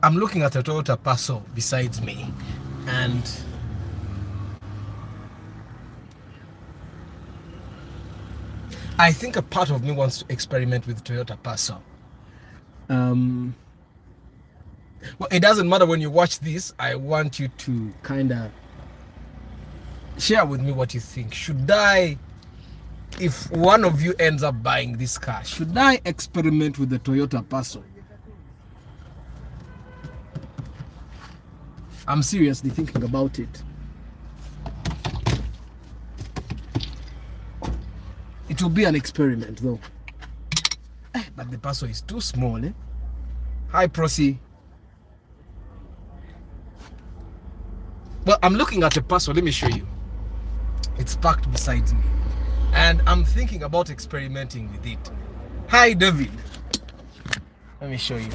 I'm looking at a Toyota Passo besides me, and I think a part of me wants to experiment with Toyota Passo. Well, it doesn't matter when you watch this. I want you to kind of share with me what you think. Should I, if one of you ends up buying this car, should I experiment with the Toyota Passo? I'm seriously thinking about it. It will be an experiment though. But the Passo is too small, eh? Hi, Prosy. Well, I'm looking at the Passo. Let me show you. It's parked beside me. And I'm thinking about experimenting with it. Hi, David. Let me show you.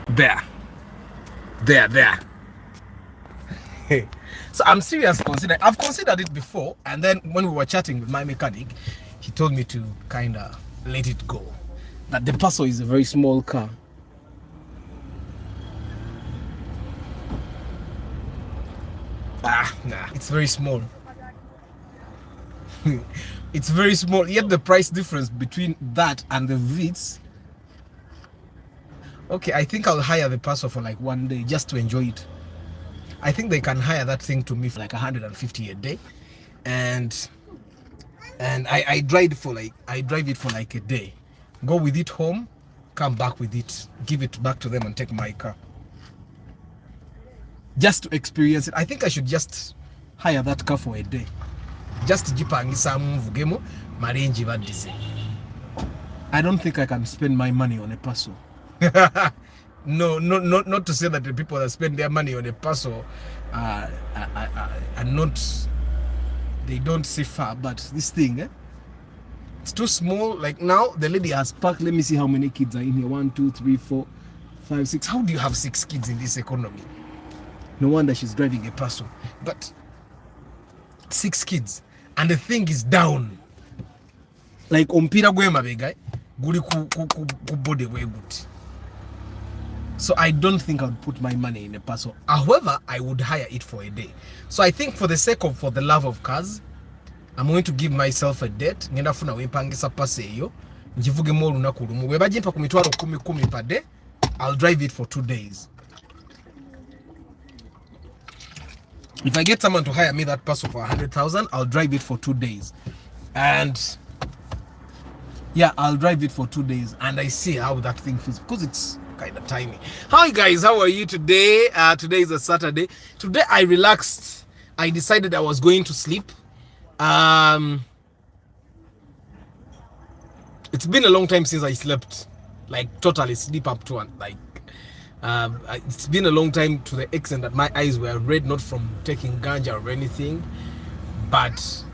There. So I'm serious considering. I've considered it before, and then when we were chatting with my mechanic, he told me to kind of let it go. That the Passo is a very small car. Nah, it's very small. It's very small. Yet the price difference between that and the Vitz. Okay, I think I'll hire the Passo for like one day just to enjoy it. I think they can hire that thing to me for like 150 a day, and I drive it for like a day. Go with it home, come back with it, give it back to them, and take my car. Just to experience it. I think I should just hire that car for a day. Just jipangisa muvugemo marenji badize. I don't think I can spend my money on a Passo. No, not to say that the people that spend their money on a Passo are not, they don't see far, but this thing, it's too small. Like now, the lady has parked. Let me see how many kids are in here. 1, 2, 3, 4, 5, 6. How do you have 6 kids in this economy? No wonder she's driving a Passo. But 6 kids, and the thing is down. Like ompira gwema bega, guli ku body we good. So I don't think I would put my money in a Passo. However, I would hire it for a day. So I think for the love of cars, I'm going to give myself a date. Ngenda funa wempangisa Passo eyo. Njivuge mo lunaku lumu. Weba jimpa ku mitwalo 10 per day. I'll drive it for 2 days. If I get someone to hire me that Passo for 100,000, I'll drive it for 2 days. And yeah, I'll drive it for 2 days, and I see how that thing feels because it's kind of tiny. Hi guys, how are you today? Today is a Saturday. Today I relaxed. I decided I was going to sleep. It's been a long time since I slept, like totally sleep up to like. It's been a long time to the extent that my eyes were red, not from taking ganja or anything, but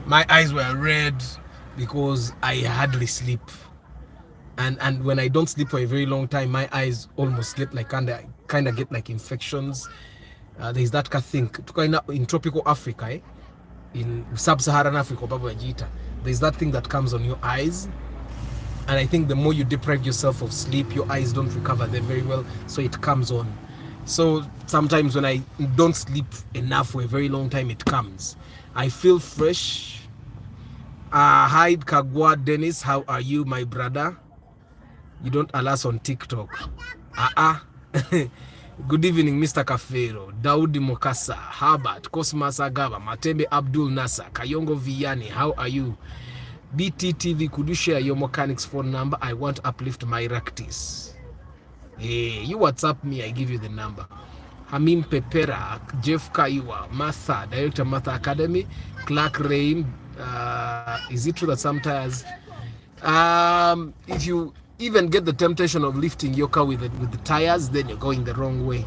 my eyes were red because I hardly sleep. And when I don't sleep for a very long time, my eyes almost get like kind of get like infections. There's that kind of thing in tropical Africa, in sub-Saharan Africa, there's that thing that comes on your eyes. And I think the more you deprive yourself of sleep, your eyes don't recover there very well, so it comes on. So sometimes when I don't sleep enough for a very long time, it comes. I feel fresh. Hi Kagwa Dennis, how are you, my brother? You don't allow us on TikTok. Good evening, Mr. Kafero, Daudi Mokasa, Herbert, Cosmas Agaba, Matembe Abdul Nasa, Kayongo Vianney, how are you? BTTV, could you share your mechanic's phone number? I want to uplift my practice. Hey, you WhatsApp me, I give you the number. Hamim Pepera, Jeff Kaiwa, Martha, Director Martha Academy, Clark Rain. Is it true that sometimes, if you even get the temptation of lifting your car with the tires, then you're going the wrong way?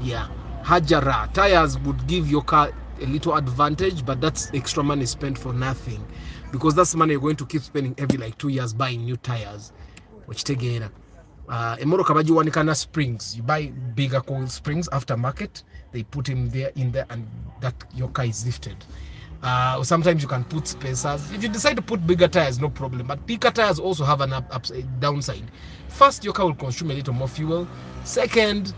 Yeah. Hajara, tires would give your car a little advantage, but that's extra money spent for nothing, because that's money you're going to keep spending every like 2 years buying new tires. Which tegera emoroka bajiwanikana springs, you buy bigger coil springs after market, they put him there in there, and that your car is lifted. Sometimes you can put spacers. If you decide to put bigger tires, no problem. But bigger tires also have an upside downside. First, your car will consume a little more fuel. Second,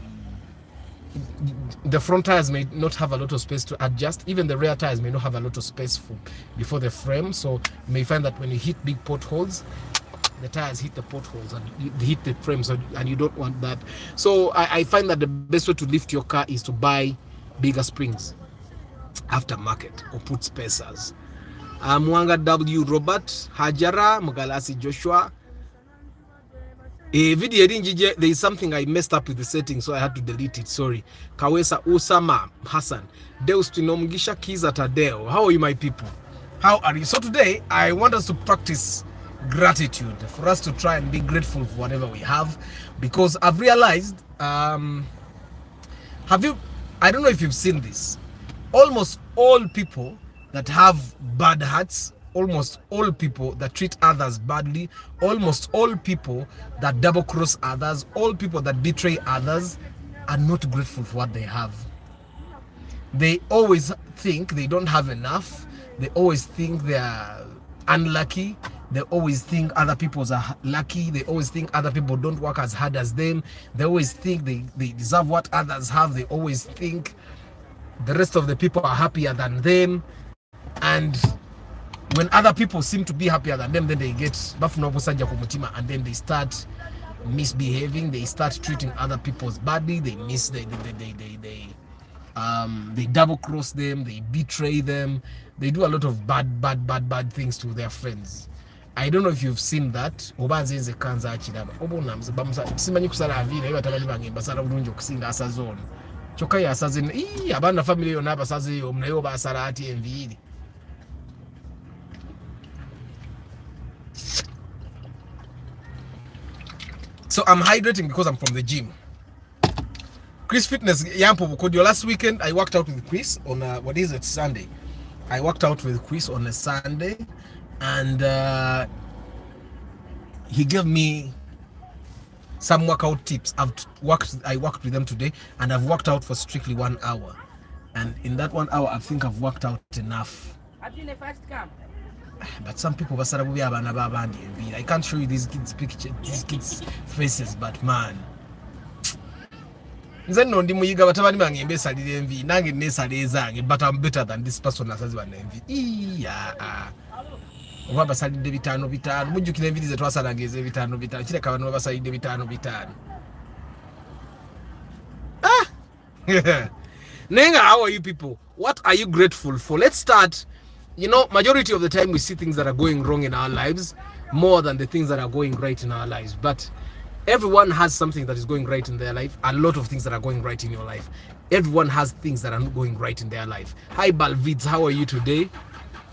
the front tires may not have a lot of space to adjust. Even the rear tires may not have a lot of space before the frame. So you may find that when you hit big potholes, the tires hit the potholes and you hit the frames, and you don't want that. So I find that the best way to lift your car is to buy bigger springs aftermarket or put spacers. Mwanga W Robert Hajara Mugalasi Joshua. A video there is something I messed up with the settings, so I had to delete it. Sorry. Kawesa Usama Hassan Deus Tinomgisha Kiza Tadeo. How are you, my people? How are you? So today I want us to practice gratitude, for us to try and be grateful for whatever we have, because I've realized I don't know if you've seen this, almost all people that have bad hearts, almost all people that treat others badly, almost all people that double cross others, all people that betray others are not grateful for what they have. They always think they don't have enough. They always think they are unlucky. They always think other people are lucky. They always think other people don't work as hard as them. They always think they deserve what others have. They always think the rest of the people are happier than them. And when other people seem to be happier than them, then they get and then they start misbehaving. They start treating other people badly. They double cross them. They betray them. They do a lot of bad things to their friends. I don't know if you've seen that. Obanzenze kanza achiraba. Obonamze bamusa simanyi kusala avina iba tabali bangemba sala bulungi okusinga asazona. Kyokka yasaze abana family yonna abasaze omunayo basala ati enviiri. So I'm hydrating because I'm from the gym. Chris Fitness Yampo Bukodio. Last weekend I worked out with Chris on Sunday. I worked out with Chris on a Sunday, and he gave me some workout tips. I worked with them today, and I've worked out for strictly 1 hour. And in that 1 hour, I think I've worked out enough. But some people, I can't show you these kids' pictures, these kids' faces, but man. But I'm better than this person that says Nenga, how are you people? What are you grateful for? Let's start. You know, majority of the time we see things that are going wrong in our lives more than the things that are going right in our lives. But everyone has something that is going right in their life. A lot of things that are going right in your life. Everyone has things that are not going right in their life. Hi Balvids, how are you today?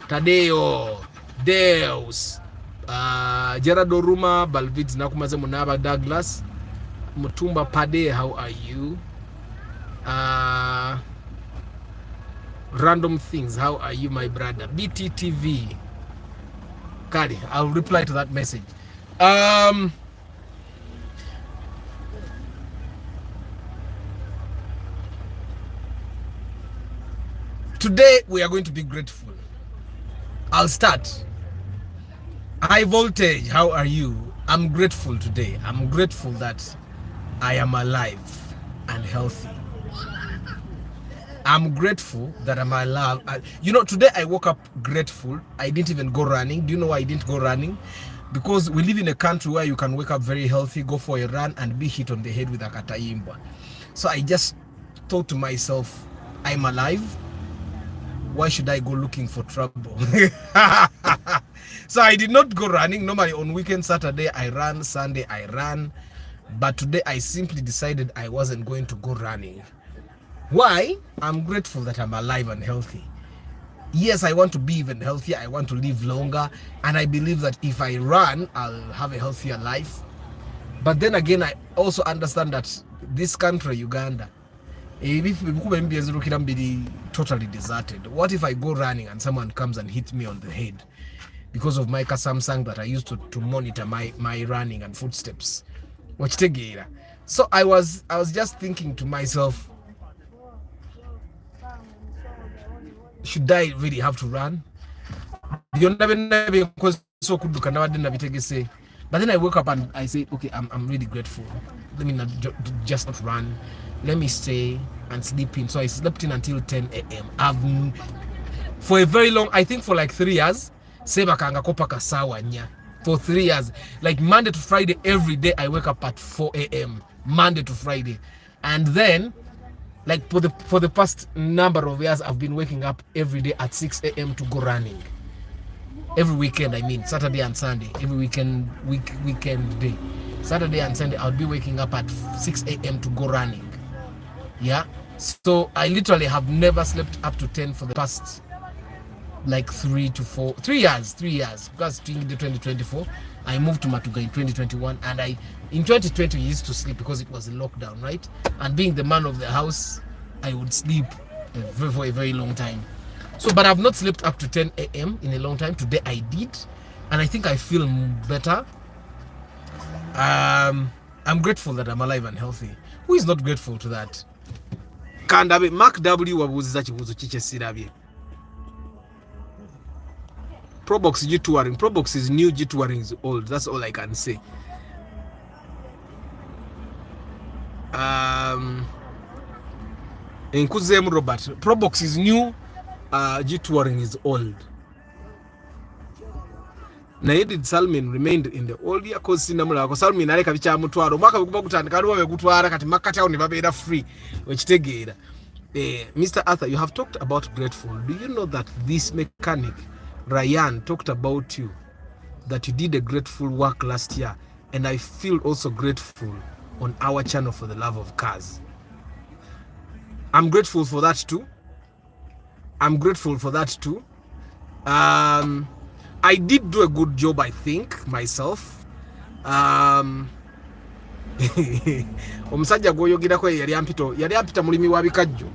Tadeo, Deus, Gerardo Ruma, Balvids, Nakumaze Munaba Douglas, Mutumba Pade, how are you? Random things, how are you, my brother? BTTV, Kari, I'll reply to that message. Today we are going to be grateful. I'll start. High voltage, how are you? I'm grateful today. I'm grateful that I am alive and healthy. I'm grateful that I'm alive. You know, today I woke up grateful. I didn't even go running. Do you know why I didn't go running? Because we live in a country where you can wake up very healthy, go for a run, and be hit on the head with a kataimba. So I just thought to myself, I'm alive. Why should I go looking for trouble? So I did not go running. Normally on weekend, Saturday I ran, Sunday I ran. But today I simply decided I wasn't going to go running. Why? I'm grateful that I'm alive and healthy. Yes, I want to be even healthier. I want to live longer. And I believe that if I run, I'll have a healthier life. But then again, I also understand that this country, Uganda, totally deserted. What if I go running and someone comes and hits me on the head because of my Samsung that I used to monitor my running and footsteps? So I was just thinking to myself, should I really have to run? But then I woke up and I say, okay, I'm really grateful. Let me not just not run. Let me stay and sleep in. So I slept in until 10 a.m. I've for a very long, I think for like 3 years, for 3 years, like Monday to Friday, every day I wake up at 4 a.m. Monday to Friday, and then like for the past number of years, I've been waking up every day at 6 a.m. to go running. Every weekend, I mean Saturday and Sunday, every weekend day, Saturday and Sunday, I'll be waking up at 6 a.m. to go running. Yeah, so I literally have never slept up to 10 for the past like 3 years, because in 2024 I moved to Matuga in 2021, and in 2020 we used to sleep because it was a lockdown, right? And being the man of the house, I would sleep for a very long time. So, but I've not slept up to 10 a.m. in a long time. Today I did, and I think I feel better. I'm grateful that I'm alive and healthy. Who is not grateful to that? Kandabe Mark W wabuziza kibuzo kiche sirabye. Probox G touring. Probox is new, G touring is old. That's all I can say. Nkuzemu Robert. Probox is new, G touring is old. Naye did Salmin remained in the old year cause sinamula ko Salmin aleka bicha mutwaro mwaka bikuba kutandika aliwo begutwara kati makata ne babeera free wekitegeera. Mr. Arthur, you have talked about grateful. Do you know that this mechanic Ryan talked about you, that you did a grateful work last year, and I feel also grateful on our channel for the love of cars. I'm grateful for that too. I did do a good job, I think, myself. Omusajja gwoyogerako yali ampita mulimi wa bikajjo.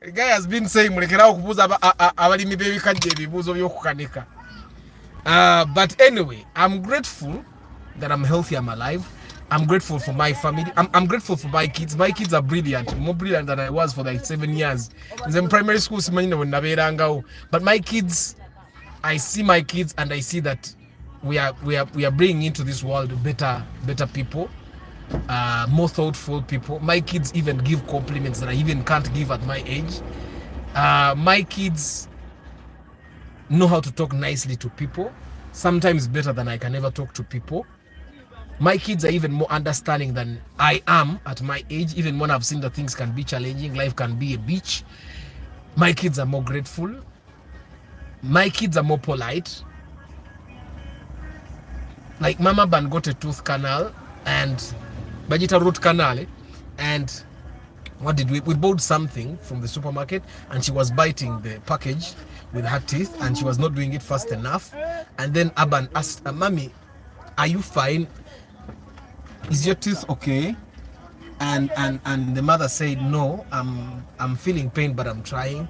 The guy has been saying mulekerawo kubuuza abalimi b'ebikajjo ebibuuzo by'okukanika. But anyway, I'm grateful that I'm healthy, I'm alive. I'm grateful for my family. I'm grateful for my kids. My kids are brilliant, more brilliant than I was for like 7 years. In primary school, but my kids, I see my kids and I see that we are bringing into this world better people, more thoughtful people. My kids even give compliments that I even can't give at my age. My kids know how to talk nicely to people, sometimes better than I can ever talk to people. My kids are even more understanding than I am at my age, even when I've seen that things can be challenging, life can be a bitch. My kids are more grateful. My kids are more polite. Like Mama Ban got a tooth canal and Bajita root canal, and what did we bought something from the supermarket and she was biting the package with her teeth and she was not doing it fast enough. And then Aban asked, Mommy, are you fine? Is your tooth okay? And the mother said, no, I'm feeling pain, but I'm trying.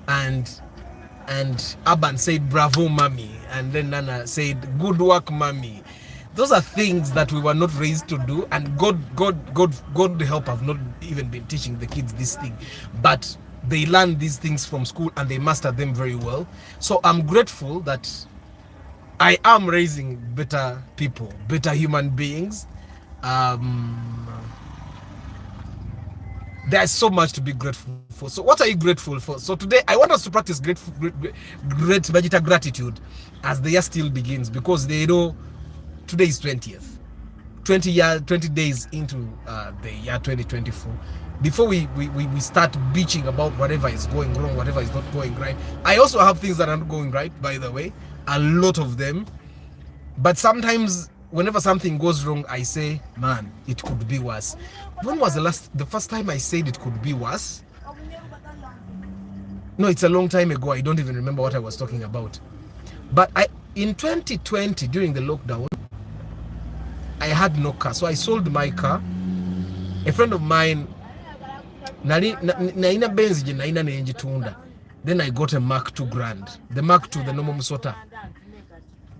And Aban said, bravo, mommy. And then Nana said, good work, mommy. Those are things that we were not raised to do, and God help, I've not even been teaching the kids this thing, but they learn these things from school and they master them very well. So I'm grateful that I am raising better people, better human beings. There's so much to be grateful for. So what are you grateful for? So today I want us to practice great gratitude as the year still begins, because they know today is 20 days into the year 2024. Before we start bitching about whatever is going wrong, whatever is not going right. I also have things that are not going right, by the way, a lot of them. But sometimes whenever something goes wrong, I say, man, it could be worse. When was the first time I said it could be worse? No, it's a long time ago. I don't even remember what I was talking about. But in 2020, during the lockdown, I had no car. So I sold my car. A friend of mine, naina benzi naina nenjitunda. Then I got a Mark II Grand. The Mark II, the normal Musota.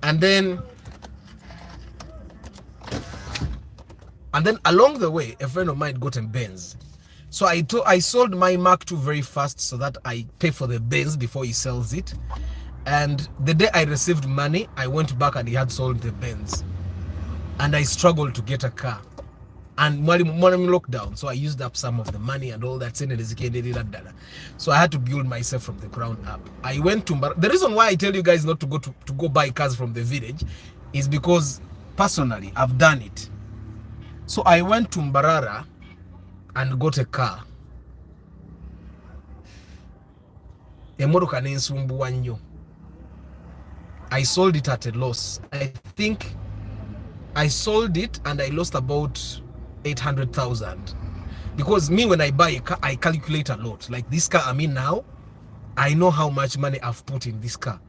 And then along the way, a friend of mine got a Benz. So I sold my Mark II very fast so that I pay for the Benz before he sells it. And the day I received money, I went back and he had sold the Benz. And I struggled to get a car. And money lockdown, so I used up some of the money and all that. So I had to build myself from the ground up. I went to the reason why I tell you guys not to go buy cars from the village is because personally I've done it. So I went to Mbarara and got a car. Emotoka nensumbuwa nnyo. I sold it at a loss. I think I sold it and I lost about 800,000. Because me, when I buy a car, I calculate a lot. Like this car I'm in now, I know how much money I've put in this car.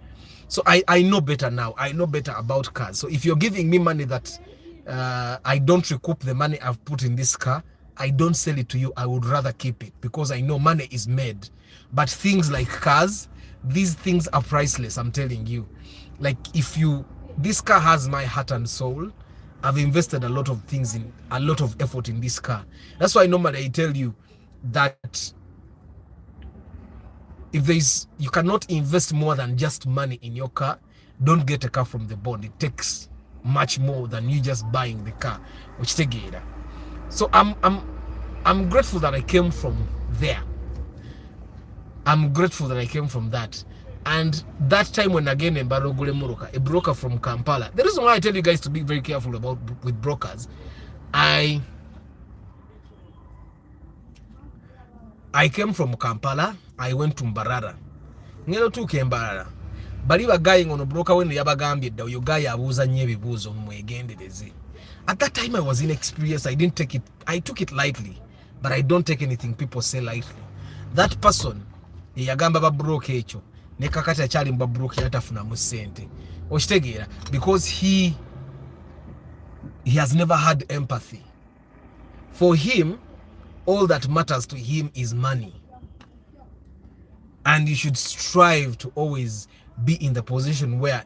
So I know better now. I know better about cars. So if you're giving me money that I don't recoup the money I've put in this car, I don't sell it to you. I would rather keep it because I know money is made. But things like cars, these things are priceless, I'm telling you. Like this car has my heart and soul. I've invested a lot of things a lot of effort in this car. That's why normally I tell you that if you cannot invest more than just money in your car, don't get a car from the bond. It takes much more than you just buying the car. Which take it. So I'm grateful that I came from there. I'm grateful that I came from that. And that time when again a broker from Kampala. The reason why I tell you guys to be very careful with brokers, I came from Kampala, I went to Mbarara. Ngero tuke Mbarara. Bali bagayi ngono broker when yabagambye dda oyo guy abuuza nnyo ebibuuzo mwegendereze. At that time I was inexperienced. I took it lightly, but I don't take anything people say lightly. That person yagamba ba broker echo ne kakati akyali mba broker yatafuna mu sente. Okitegeera, because he has never had empathy. For him, all that matters to him is money. And you should strive to always be in the position where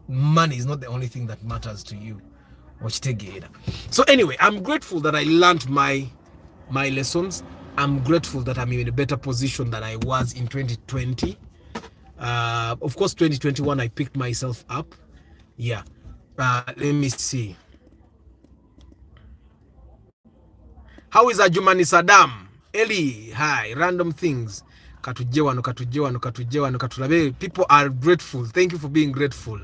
money is not the only thing that matters to you. So anyway, I'm grateful that I learned my lessons. I'm grateful that I'm in a better position than I was in 2020. Of course, 2021, I picked myself up. Yeah. Let me see. How is Ajumani Saddam? Eli, hi, random things. People are grateful. Thank you for being grateful.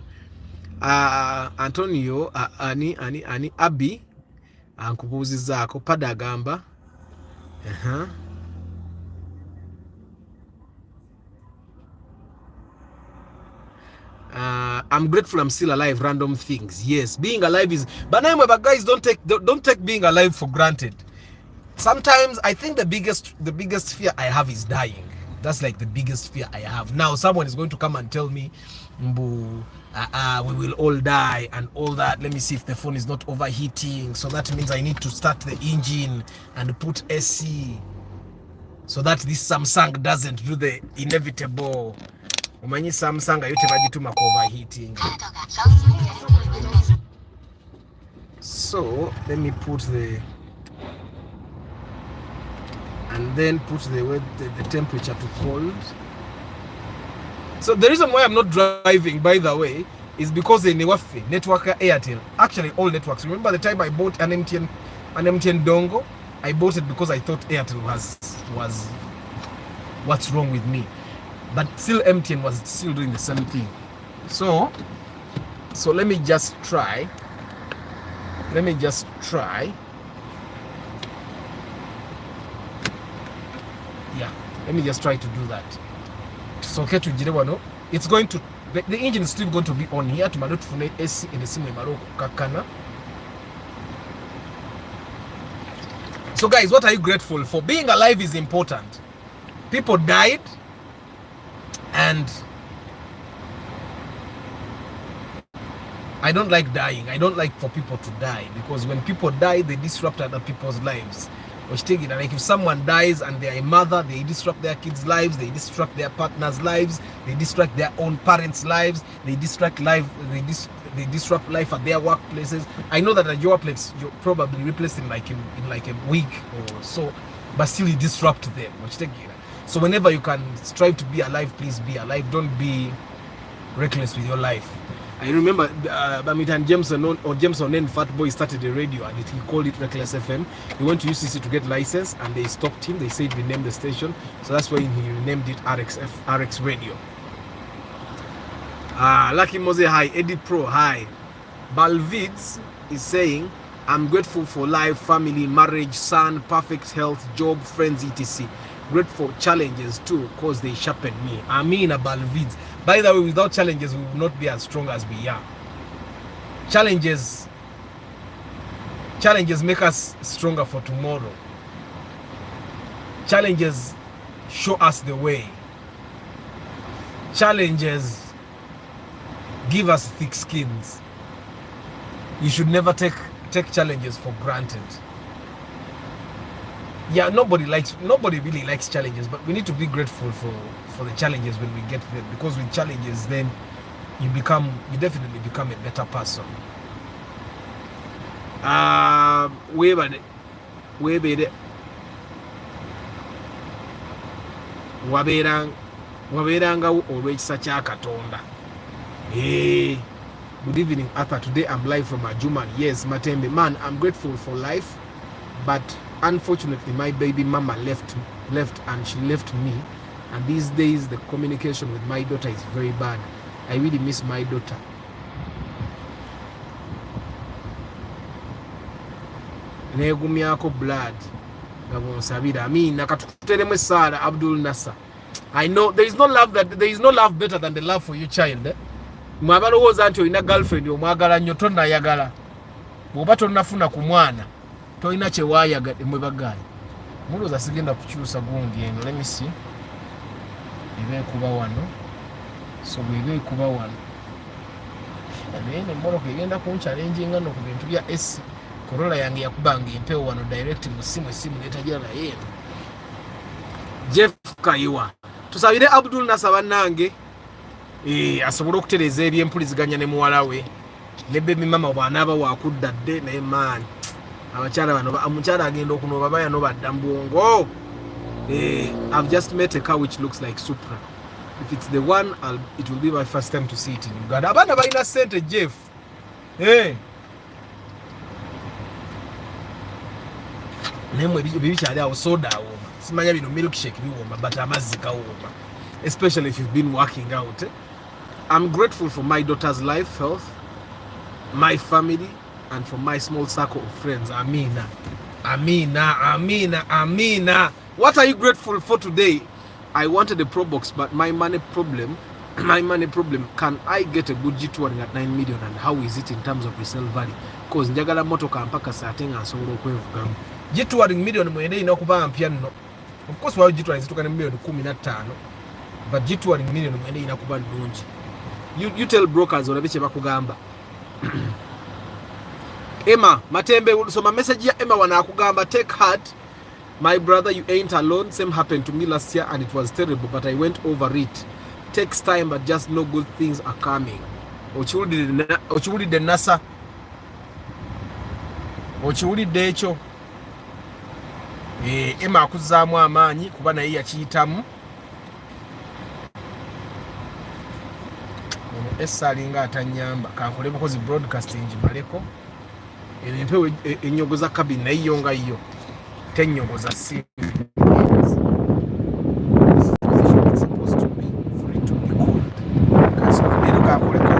Antonio, ani, Abi, Ankubuzizako, Padagamba. I'm grateful I'm still alive. Random things. Yes, being alive is. But anyway, but guys, don't take being alive for granted. Sometimes I think the biggest fear I have is dying. That's like the biggest fear I have. Now someone is going to come and tell me, Mbu, we will all die and all that. Let me see if the phone is not overheating. So that means I need to start the engine and put AC so that this Samsung doesn't do the inevitable. Umanyi Samsung ayote bagituma ko overheating. So let me put and then put the temperature to cold. So the reason why I'm not driving, by the way, is because the network Airtel, actually all networks. Remember the time I bought an MTN dongle? I bought it because I thought Airtel was what's wrong with me. But still MTN was still doing the same thing. So let me just try. Yeah, let me just try to do that. So okay to Jirewano. It's going to the engine is still going to be on here to malot fune AC in the same maroko kakana. So guys, what are you grateful for? Being alive is important. People died and I don't like dying. I don't like for people to die because when people die, they disrupt other people's lives. Like if someone dies and they're a mother, they disrupt their kids' lives, they disrupt their partner's lives, they disrupt their own parents' lives, they disrupt life, they disrupt life at their workplaces. I know that at your place you're probably replacing in like a week or so. but still you disrupt them. So whenever you can strive to be alive, please be alive. Don't be reckless with your life. I remember Bamitan Jameson and Fat Boy started a radio and he called it Reckless FM. He went to UCC to get license and they stopped him. They said rename the station, so that's why he renamed it RX Radio. Lucky Mose, hi. Eddie Pro, hi. Balvids is saying, I'm grateful for life, family, marriage, son, perfect health, job, friends, etc. Grateful for challenges too, because they sharpen me. I mean, Balvids. By the way, without challenges, we will not be as strong as we are. Challenges make us stronger for tomorrow. Challenges show us the way. Challenges give us thick skins. You should never take challenges for granted. Yeah, nobody really likes challenges, but we need to be grateful for the challenges when we get them, because with challenges then you definitely become a better person. Waberangawo olw'ekisa kya Katonda. Good evening, Arthur. Today I'm live from Ajuman. Yes, Matembe. Man, I'm grateful for life, but unfortunately my baby mama left and she left me, and these days the communication with my daughter is very bad. I really miss my daughter. Negumyako blood gabonsabira ami nakatuteremu Sara Abdul Nasser. I know there is no love better than the love for your child. Mwabalowooza nti olina girlfriend omwagala nnyo tonnayagala, bw'oba tonnafuna ku mwana tolina kye waayagadde. Mwebagaanyi mulowooza sigenda kukyusa gundi eno. Let me see eba ekuba wano, so bw'eba ekuba wano eno emmoloka egenda kunchalenjinga no ku bintu bya S. Corolla yange yakubanga empewo wano direct mu essimu netagira naye eno. Jeff Kayiwa, tusabire Abdul Nasser bannange asobole okutereeza ebyempuliziganya ne muwala we ne baby mama bw'anaaba wakudda dde naye maani abakyala bano omukyala agenda okunooba bayano badda mu bwongo. I've just met a car which looks like Supra. If it's the one, it will be my first time to see it in Uganda. Abaana balina ssente Jeff. Nemwe bibikyali awo soda awooma, simanya bino milkshake biwooma, but amazzi gawooma, especially if you've been working out. I'm grateful for my daughter's life, health, my family, and for my small circle of friends. Amina. Amina, Amina, Amina. What are you grateful for today? I wanted a Pro Box, but my money problem, can I get a good G2 at 9 million, and how is it in terms of resale value? Because njagala motoka mpaka satenga nsobola okwevugamu. G2 million mwene inakuba mpya nno. Of course wao G2 zituka na milioni 15, but G2 million mwene inakuba nnungi. You tell brokers olabiche bakugamba. Emma Matembe, so my message ya Emma wanakugamba, take heart my brother, you ain't alone. Same happened to me last year and it was terrible, but I went over it. Takes time, but just know good things are coming. Ochiwulidde Nasa, ochiwulidde ekyo. Emma akuzaamu amaanyi kuba naye yakiyitamu. Essa alinga atanyamba kankole bukozi broadcasting maleko empewe enyogoza kabini naye yonga yo tenyogoza si supposed to be for it to be called kasi lero kankole ko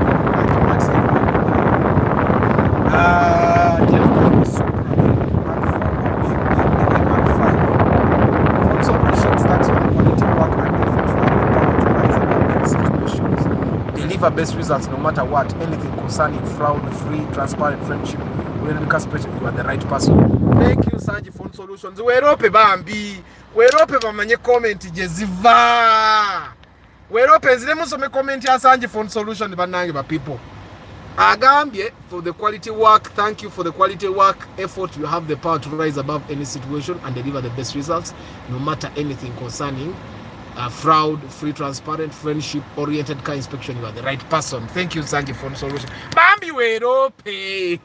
best results no matter what, anything concerning fraud, free, transparent friendship. You are the right person. Thank you, Sanji Phone Solutions. Werope bambi, werope bamanye comment jeziva. Werope zilemu some comment ya Sanji Phone Solutions banange ba people. Agambye for the quality work. Thank you for the quality work effort. You have the power to rise above any situation and deliver the best results, no matter anything concerning fraud, free, transparent, friendship-oriented car inspection. You are the right person. Thank you, Sanji Phone Solution. Bambi werope.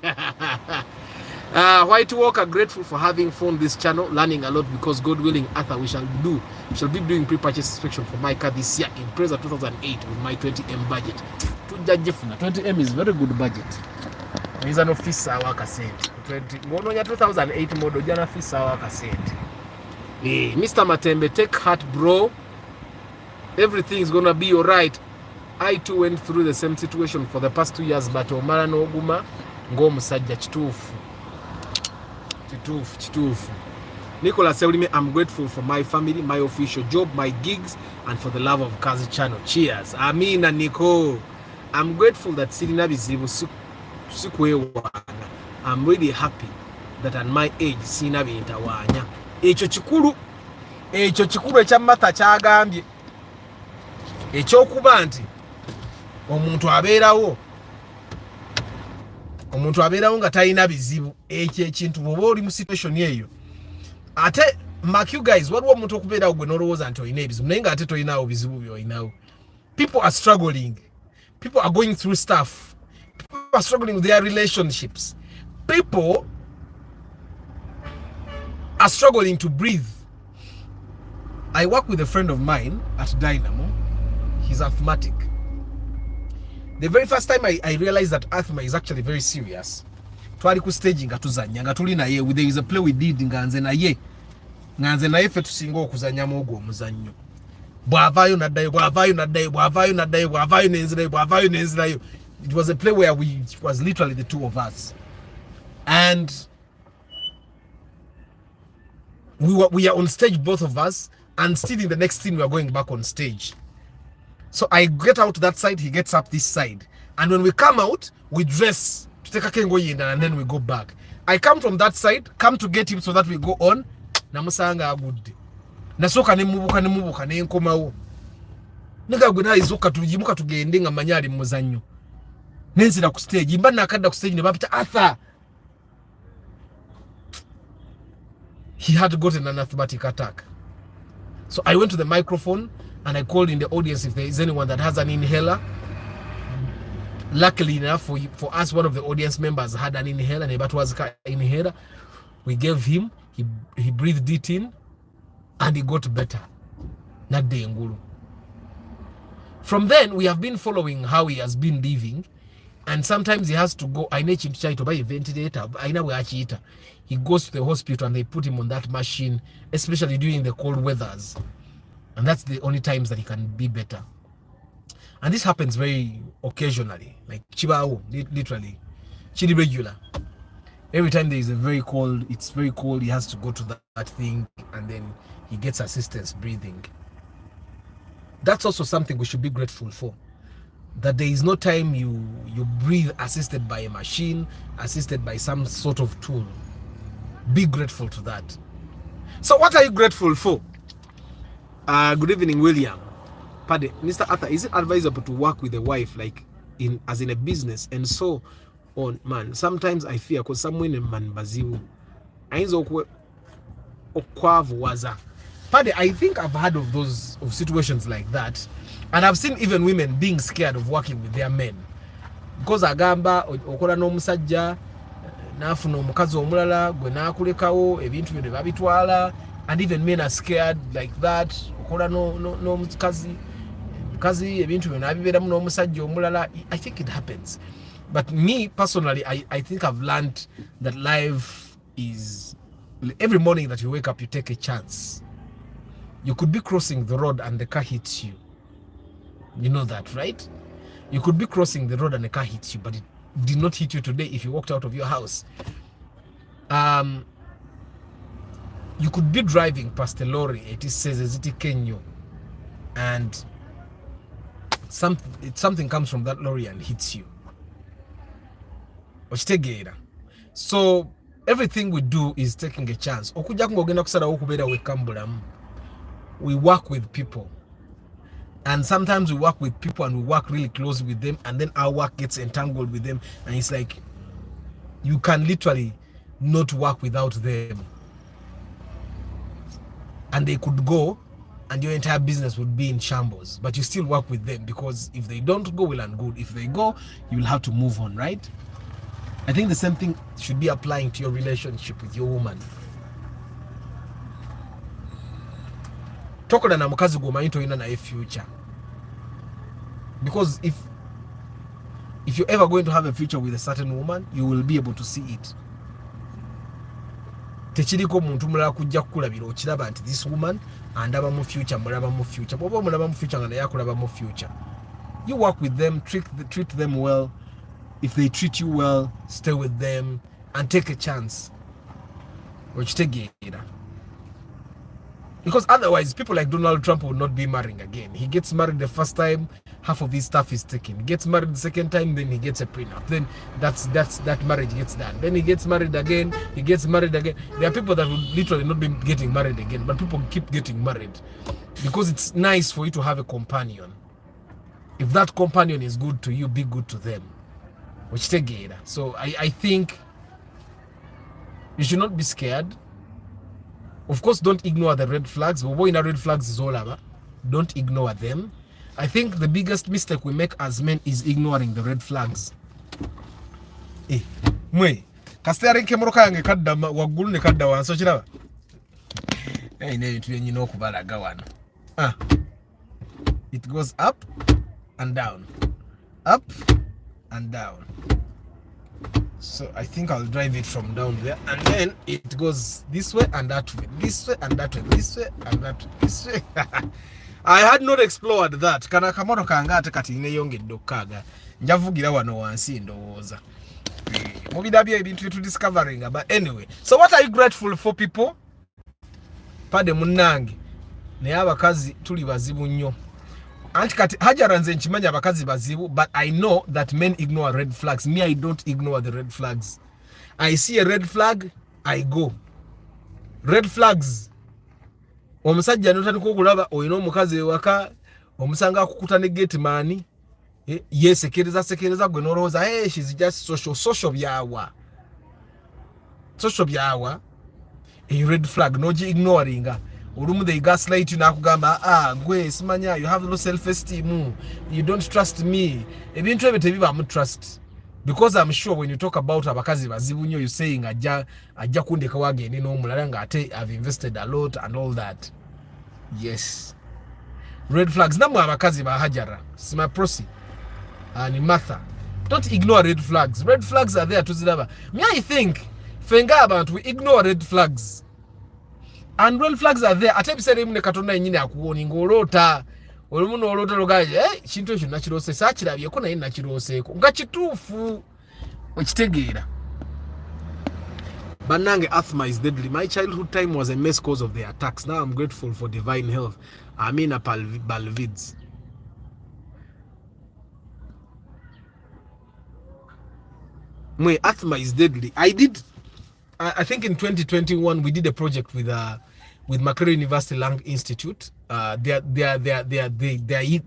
White Walker, grateful for having found this channel, learning a lot because God willing, Arthur, we shall be doing pre-purchase inspection for my car this year in praise of 2008 with my 20M budget. 20M is very good budget. He's an officer waka sent 2008 model jana officer waka sent. Mr. Matembe, take heart bro, everything is gonna be alright. I too went through the same situation for the past 2 years, but omara n'oguma ng'omusajja kituufu. Nicholas Elime, I'm grateful for my family, my official job, my gigs, and for the love of Kazi channel. Cheers. Amina Nico. I'm grateful that Sirina Bizibu sikwewana. I'm really happy that at my age Sina bintawanya. Echo chikulu ekya Martha kyagambye. Ekyokuba nti omuntu abeerawo nga talina bizibu, ekyo ekintu bw'oba oli mu situation eyo. Ate mark you guys, waliwo omuntu okubeerawo gwe n'olowooza nti olina ebizibu naye nga ate tolinaawo bizibu by'olinawo. People are struggling. People are going through stuff. People are struggling with their relationships. People are struggling to breathe. I work with a friend of mine at Dynamo. He's asthmatic. The very first time I realized that asthma is actually very serious, twali ku stage nga tuzanya nga tuli naye, there is a play we did nga nze naye fe tusinga okuzanyamu ogwo omuzannyo. Bwavaayo n'enzirayo. It was a play where it was literally the two of us, and we are on stage, both of us, and still in the next scene we are going back on stage. So I get out that side, he gets up this side, and when we come out, we dress to take a kengo yinda, and then we go back. I come from that side, come to get him so that we go on. Namusanga agudde. Nasoka nemubuka nenkomawo. Nega gwe nayizuka tujimuka tugende nga manyali mu muzannyo. Nenzira ku stage, mba nakadda ku stage ne bapita Arthur. He had gotten an asthmatic attack. So I went to the microphone and I called in the audience if there is anyone that has an inhaler. Luckily enough for us, one of the audience members had an inhaler, and was an inhaler. We gave him, he breathed it in, and he got better. Not the ngulu. From then, we have been following how he has been living, and sometimes he has to go. I need him to buy a ventilator. I know where he goes to the hospital and they put him on that machine, especially during the cold weathers. And that's the only times that he can be better. And this happens very occasionally, like Chibao, literally, chili regular. Every time there is it's very cold, he has to go to that thing, and then he gets assistance breathing. That's also something we should be grateful for. That there is no time you breathe assisted by a machine, assisted by some sort of tool. Be grateful to that. So what are you grateful for? Good evening, William. Pardon, Mr. Arthur, is it advisable to work with a wife as in a business and so on? Man, sometimes I fear because someone in man bazibu. Pardon, I think I've heard of situations like that, and I've seen even women being scared of working with their men because agamba okola n'omusajja nafuna omukazi omulala gwe nakulekawo ebintu byo babitwala. And even men are scared like that. I think it happens. But me personally, I think I've learned that life is, every morning that you wake up, you take a chance. You could be crossing the road and the car hits you. You know that, right? You could be crossing the road and the car hits you, but it did not hit you today if you walked out of your house. You could be driving past a lorry, it says Kenyo, and something comes from that lorry and hits you. So everything we do is taking a chance. We work with people, and sometimes we work with people and we work really close with them, and then our work gets entangled with them, and it's like you can literally not work without them. And they could go and your entire business would be in shambles, but you still work with them because if they don't go, well and good. If they go, you'll have to move on, right? I think the same thing should be applying to your relationship with your woman. Tokola na mukazi gwomanyi toyina naye future. Because if you're ever going to have a future with a certain woman, you will be able to see it. Techiriko muntu mulala kujja kukulabira okiraba nti this woman andaba mu future, mulaba mu future. Bw'oba mulaba mu future nga naye akulaba mu future. You work with them, treat them well. If they treat you well, stay with them and take a chance. Because otherwise, people like Donald Trump will not be marrying again. He gets married the first time, half of his stuff is taken. He gets married the second time, then he gets a prenup. Then that marriage gets done. Then he gets married again. He gets married again. There are people that will literally not be getting married again, but people keep getting married because it's nice for you to have a companion. If that companion is good to you, be good to them. So I think you should not be scared. Of course, don't ignore the red flags. But what in the red flags is all about. Don't ignore them. I think the biggest mistake we make as men is ignoring the red flags. Mwe, kastere kemoroka yange kadda waggulu ne kadda wansi kiraba. Ne bintu byenyina okubalaga wano. It goes up and down. Up and down. So I think I'll drive it from down there, and then it goes this way and that way, this way and that way, this way and that way, this way. I had not explored that. Kana kamono kangate kati neyongedde okkaga. Njavugira wano wansi ndowooza. Mubidabye ebintu to discovering. But anyway, so what are you grateful for, people? Pade munnange. Naye abakazi tuli bazibu nnyo. Anti kati Hajara nze nchimanya abakazi bazibu, but I know that men ignore red flags. Me, I don't ignore the red flags. I see a red flag, I go. Red flags. Omusajja notandika okulaba oyina omukazi ewaka, omusanga akukuta ne gate man. Sekereza gwe n'olowooza, hey, she's just social byawa. Social byawa. A red flag, noji ignoring. Olumu they gaslight you nakugamba gwe simanya, you have no self-esteem, you don't trust me. Ebintu ebyo tebiba trust, because I'm sure when you talk about abakazi bazibu nnyo, you saying ajja kundeka wagende n'omulala nga ate I've invested a lot and all that. Yes, red flags. Namwe abakazi ba Hajara sima prosi ni Martha, don't ignore red flags. Red flags are there tuziraba. Me, I think fenga abantu we ignore red flags. And red flags are there. Ate bisere imune katonda yenyine akuwoni ngolota. Olumu n'olota logaje, kintu ekyo nakirose sakirabye ko naye nakiroseeko. Nga kituufu okitegeera. Banange, asthma is deadly. My childhood time was a mess cause of the attacks. Now I'm grateful for divine health. Amina Balvids. My asthma is deadly. I think in 2021 we did a project with Makerere University Lung Institute. They are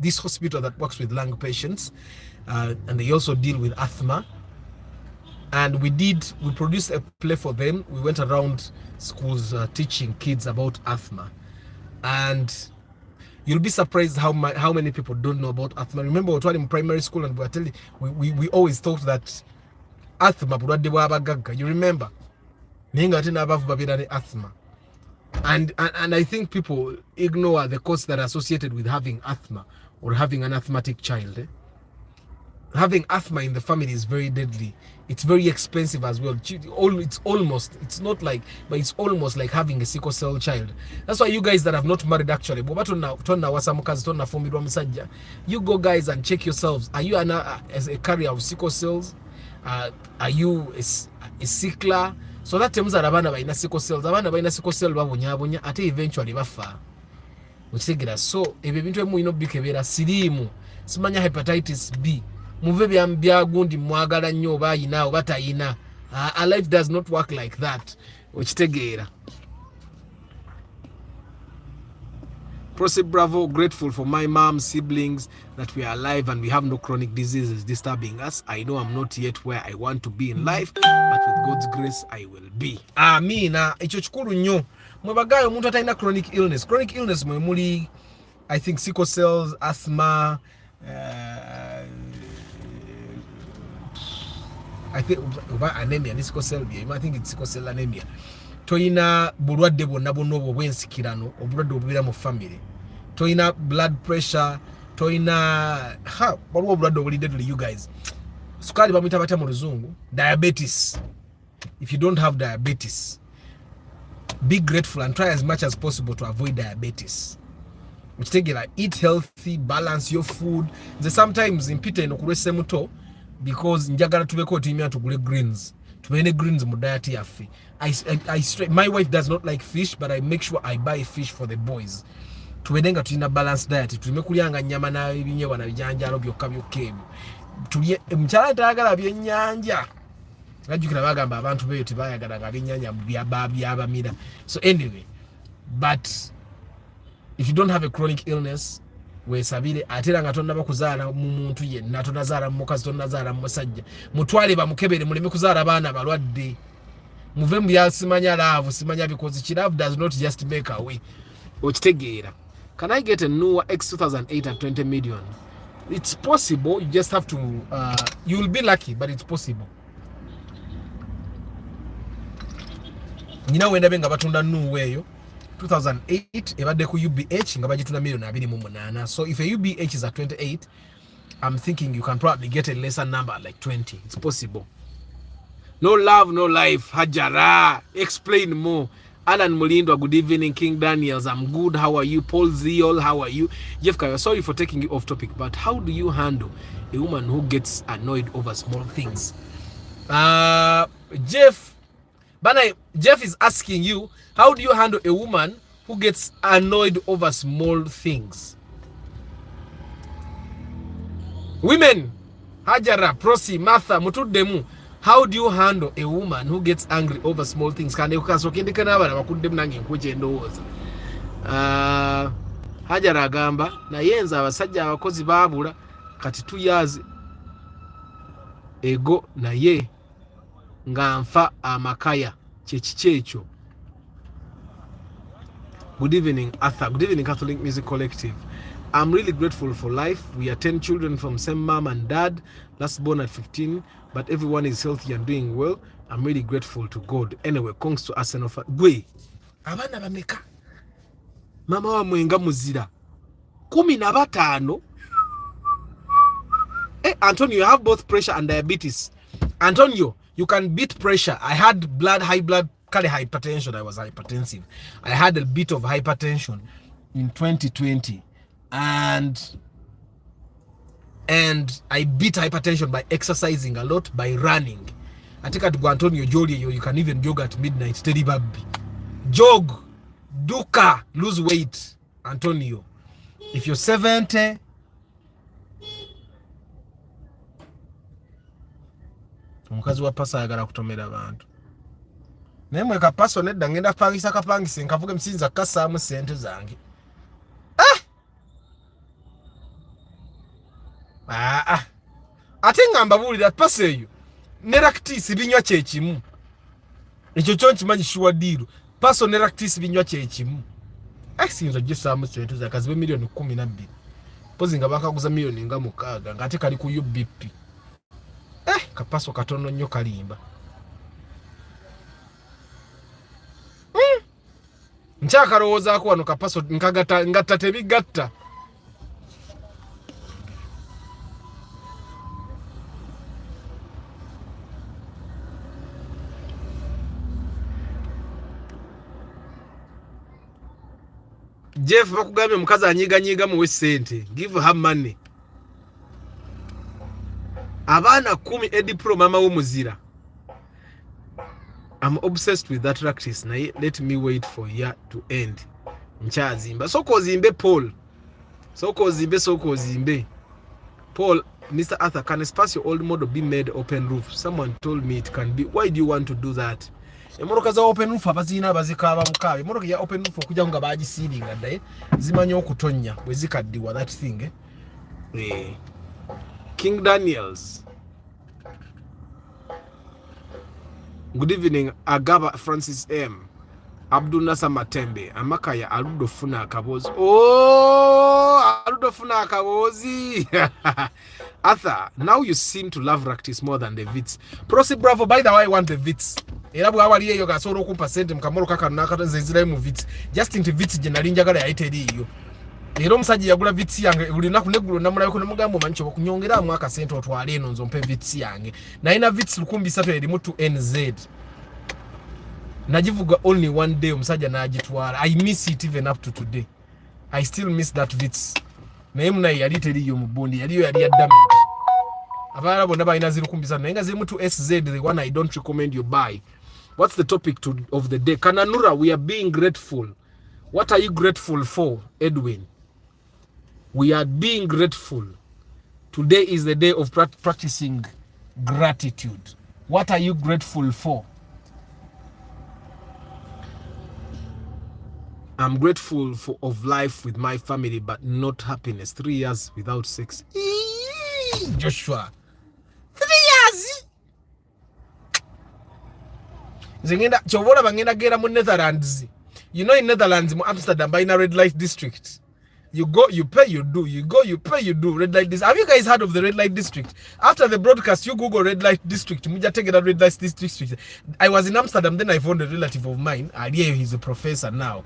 this hospital that works with lung patients, and they also deal with asthma. And we produced a play for them. We went around schools teaching kids about asthma, and you'll be surprised how many people don't know about asthma. Remember, we were in primary school and we were telling we always thought that asthma bulwadde bw'abagagga. You remember? Asthma. And I think people ignore the costs that are associated with having asthma or having an asthmatic child. Having asthma in the family is very deadly. It's very expensive as well. It's not like, but it's almost like having a sickle cell child. That's why you guys that have not married actually, you go guys and check yourselves. Are you as a carrier of sickle cells? Are you a sickler? So that terms are abana baina sickle cells. Abana baina sickle cell babonyabonya ate eventually bafa. Ukitegera. So ebyo bintu emu ino bikebera sirimu. Simanya hepatitis B. Muve bya gundi mwagala nnyo oba ayina oba tayina. Our life does not work like that. Ukitegera. Proceed, bravo. Grateful for my mom, siblings, that we are alive and we have no chronic diseases disturbing us. I know I'm not yet where I want to be in life, but with God's grace, I will be. Amina. Ekyo kikulu nnyo. Mwe bagayo omuntu atalina chronic illness. Chronic illness mwe muli, I think, sickle cells, asthma, I think oba anemia ni sickle cell bye. I think it's sickle cell anemia. Toyina bulwadde bwonna bwonna obwo bwensikirano obulwadde obubira mu family. Toyina blood pressure, toyina waliwo obulwadde obulidde tuli you guys. Sukali bamwita batya mu luzungu? Diabetes. If you don't have diabetes, be grateful and try as much as possible to avoid diabetes. Which take like eat healthy, balance your food. Sometimes impite inokulese muto because njagala tubeko timia tugule greens. Tubene greens mu diet yaffe. My wife does not like fish, but I make sure I buy fish for the boys. Tubedenga tulina balanced diet. Tulikulyanga nyama na ebinyewa na bijanjalo byokka byokkeebyo. Tulie mchala tayagala byennyanja. Ngajukira bagamba abantu beyo tebayagala byennyanja byabamira. So anyway, but if you don't have a chronic illness, we sabile atera nga tonna bakuzaala mu muntu yenna tonazaala mukazi tonazaala musajja mutwale bamukebere muleme kuzaala baana balwadde muve mu yasimanya love simanya because love does not just make a way okitegeera. Can I get a newer X 2008 at 20 million? It's possible. You just have to you will be lucky, but it's possible. Nina wenda benga batunda nuweyo 2008 ebadde ku UBH nga bagitunda $2.28. So if a UBH is at 28, I'm thinking you can probably get a lesser number like 20. It's possible. No love, no life. Hajara, explain more. Alan Mulindwa, good evening. King Daniels, I'm good. How are you? Paul Zeol, how are you? Jeff Kayo, sorry for taking you off topic, but how do you handle a woman who gets annoyed over small things? Jeff is asking you, how do you handle a woman who gets annoyed over small things? Women, Hajara, Prosi, Martha, Mutudemu, how do you handle a woman who gets angry over small things? Hajara agamba na yenza abasajja abakozi babula kati 2 years ego na ye nganfa amakaya chechichecho. Good evening, Arthur. Good evening, Catholic Music Collective. I'm really grateful for life. We are 10 children from same mom and dad, last born at 15, but everyone is healthy and doing well. I'm really grateful to God. Anyway, congrats to Arsenal. Gwe, abana bameka. Mama wa mwenga muzira. 15. Hey, Antonio, you have both pressure and diabetes. Antonio, you can beat pressure. I had high blood, hypertension. I was hypertensive. I had a bit of hypertension in 2020. And I beat hypertension by exercising a lot, by running. I think at Antonio Jolie, you can even jog at midnight. Teddy Baby. Jog, duka, lose weight. Antonio, if you're 70, omukazi wa pasa ayagala kutomera abantu. Nemwe ka paso nedda ngenda pangisa kapangise nkavuge msinza kasaamu sente zange. Ate ngamba bulira paso eyo ne lactis binywa kyekimu. Ekyo kyonki manyi shuwa diru. Paso ne lactis binywa kyekimu. Sinzo gisaamu sente za kazibe $12,000. Pozi nga bakaguza $6,000 nga 6 ngate kali ku UBP. Kapaso katono nnyo kalimba. Nchakalowooza ko wano kapaso ngatta tebigatta. Jeff bakugambye mukazi anyiganyiga muwe sente. Give her money. Abana 10 edi pro mama w'omuzira. I'm obsessed with that practice. Now let me wait for year to end. Nchazimba. Soko zimbe Paul. Soko zimbe. Paul, Mr. Arthur, can a space your old model be made open roof? Someone told me it can be. Why do you want to do that? Emoroka za open roof abazina bazikaba mukabe. Emoroka ya open roof okujja nga baji sealing adde. Zimanyo okutonya bwe zikaddiwa that thing. King Daniels. Good evening, Agaba Francis M. Abdul Nasa Matembe. Amakaya aludo funa akabozi. Oh, aludo funa akabozi. Arthur, now you seem to love practice more than the vits. Proceed, bravo. By the way, I want the vits. Erabu awali yo gasoro ku percent mkamoro kaka nakata zezira mu vits. Just into vits generally njagala yaiteri yo. Ero msaji yagula vits yange buli naku negulo namulayo ko namugambo mancho okunyongera mu akasente otwale eno nzompe vits yange. Na ina vits 13 eri mu NZ. Najivuga only one day omusajja najitwala. I miss it even up to today. I still miss that vits. Naye muna yali teriyo mu bondi yali ya damage. Abana bonna balina 13 naye nga ziri mu SZ, the one I don't recommend you buy. What's the topic of the day? Kananura, we are being grateful. What are you grateful for, Edwin? We are being grateful. Today is the day of practicing gratitude. What are you grateful for? I'm grateful of life with my family, but not happiness. 3 years without sex. Joshua. 3 years? Zingenda chovola bangenda gera mu Netherlands. You know in Netherlands, in Amsterdam, by in a red light district. You go, you pay, you do. You go, you pay, you do. Red light district. Have you guys heard of the red light district? After the broadcast, you Google red light district. Muja take that red light district. I was in Amsterdam, then I found a relative of mine. He's a professor now.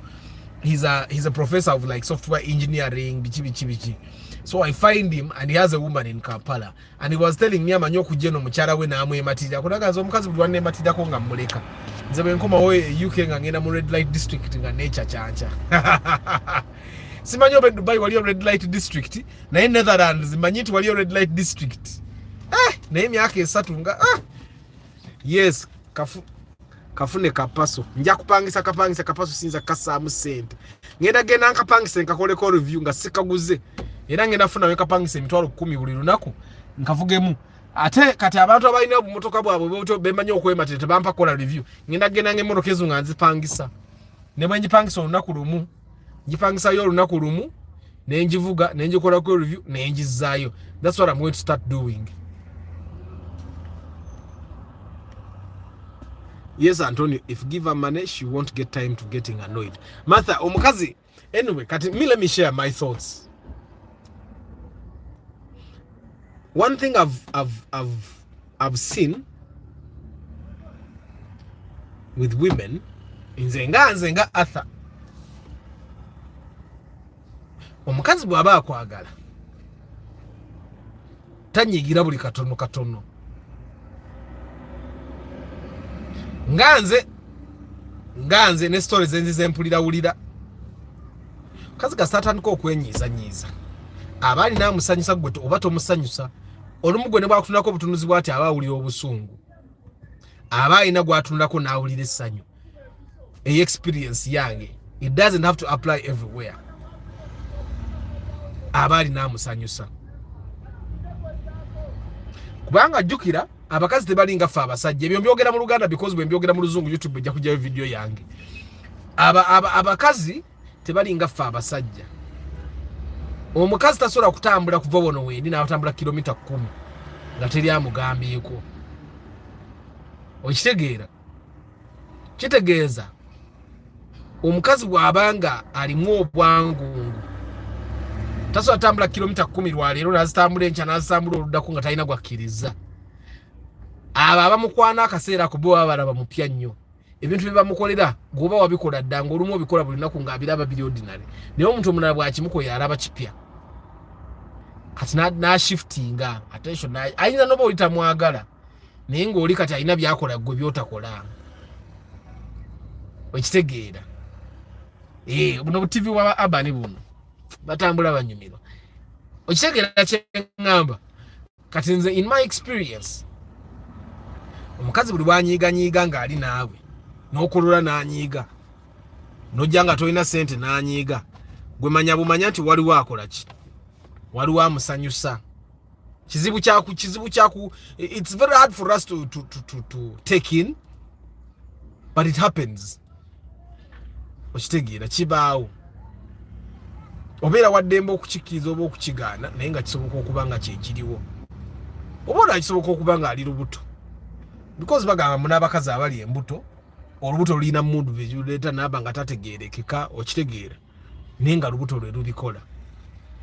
He's a professor of like software engineering, bichi. So I find him and he has a woman in Kampala. And he was telling me amanyo kujeno muchara we na amwe matida. Kunaga zo mukazi bulwane matida ko ngamuleka. Nzebe nkoma we UK ngangena mu red light district nga nature chancha. Simanyo be Dubai wali red light district na in Netherlands manyiti wali red light district. Na emi yake esatu nga yes, kafune kapaso nja kupangisa kapaso sinza kasamu sente ngenda gena nkapangise nkakole ko review nga sikaguze era ngenda funa we kapangise emitwalo 10 buli lunaku nkavugemu ate kati abantu abalina obumotoka bwabwe boto bemanyo okwemate tebampa kola review ngenda gena ngemotoka ezo nga nzipangisa ne mwenji pangisa olunaku lumu njipangisa yo olunaku lumu nenjivuga nenjikola ko review nenjizaayo. That's what I'm going to start doing. Yes, Antonio, if give her money, she won't get time to getting annoyed. Martha, omukazi, anyway, let me share my thoughts. One thing I've seen with women in Zenga Arthur. Omukazi bwaba akwagala. Tanyigira buli katono. Nganze ne stories zenzize mpulira wulira kazi ka Satan ko kwenyiza abali na musanyusa gwe obato musanyusa olumugwe ne bwakutunako obutunuzi bwati abawulira obusungu abayi na gwatunako na awulira essanyu experience yange it doesn't have to apply everywhere abali na musanyusa kubanga jukira abakazi tebalinga fa abasajja ebyo mbyogera mu Luganda because bwe mbyogera mu Luzungu YouTube ejja kujjayo video yange. Abakazi tebalinga fa abasajja. Omukazi tasobola kutambula kuva wono wendi n'atambula kilomita 10 nga teri amugambyeko. Okitegeera kitegeeza omukazi bw'abanga alimu obwangungu tasobola tambula kilomita 10 lwaleero n'azitambula enkya n'azitambula oluddaku nga talina gwakkiriza. Abamukwana akaseera kubo abalaba mupya nnyo ebintu bye bamukolera goba wabikola ddanga olumu obikola buli naku nga abiraba biri ordinary naye omuntu omulala bwakimuko yaraba kipya kati na shiftinga attention ayina nobo olita mwagala naye ng'oli kati ayina byakola gwe byotakola okitegeera buno bu TV wa abani buno batambula banyumirwa okitegeera kyengamba kati nze in my experience omukazi buli bwanyiga nga ali naawe n'okulula n'anyiga n'ojja nga tolina sente n'anyiga gwe manya bumanya nti waliwo akola ki waliwo amusanyusa kizibu kyaku it's very hard for us to take in but it happens okitegeera kibaawo obeera waddemba okukikkiriza oba okukigaana naye nga kisoboka okuba nga kyekiriwo oba kisoboka okuba nga ali lubuto because bagamba munabakazi abali embuto olubuto lulina mundu bejuleeta naba nga tategeerekeka okitegeera naye nga lubuto lwe lubikola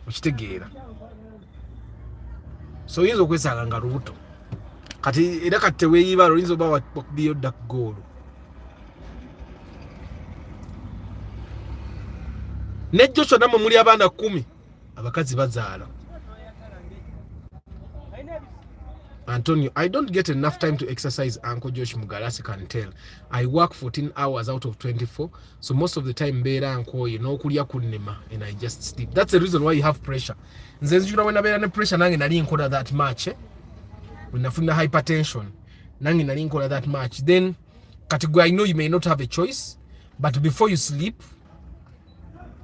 okitegeera so yinzo kwesanga nga lubuto kati era kati weeyibalo yinzo ba wakubiyo dak goal nejjo kyonna mwe muli abaana 10 abakazi bazaala. Antonio, I don't get enough time to exercise. Uncle Josh Mugalasi can tell. I work 14 hours out of 24, so most of the time mbera anko kulya kunema and I just sleep. That's the reason why you have pressure. Nze njuna when nabera ne pressure nange nali nkola that much when nafuna hypertension nange nali nkola that much. Then category, I know you may not have a choice, but before you sleep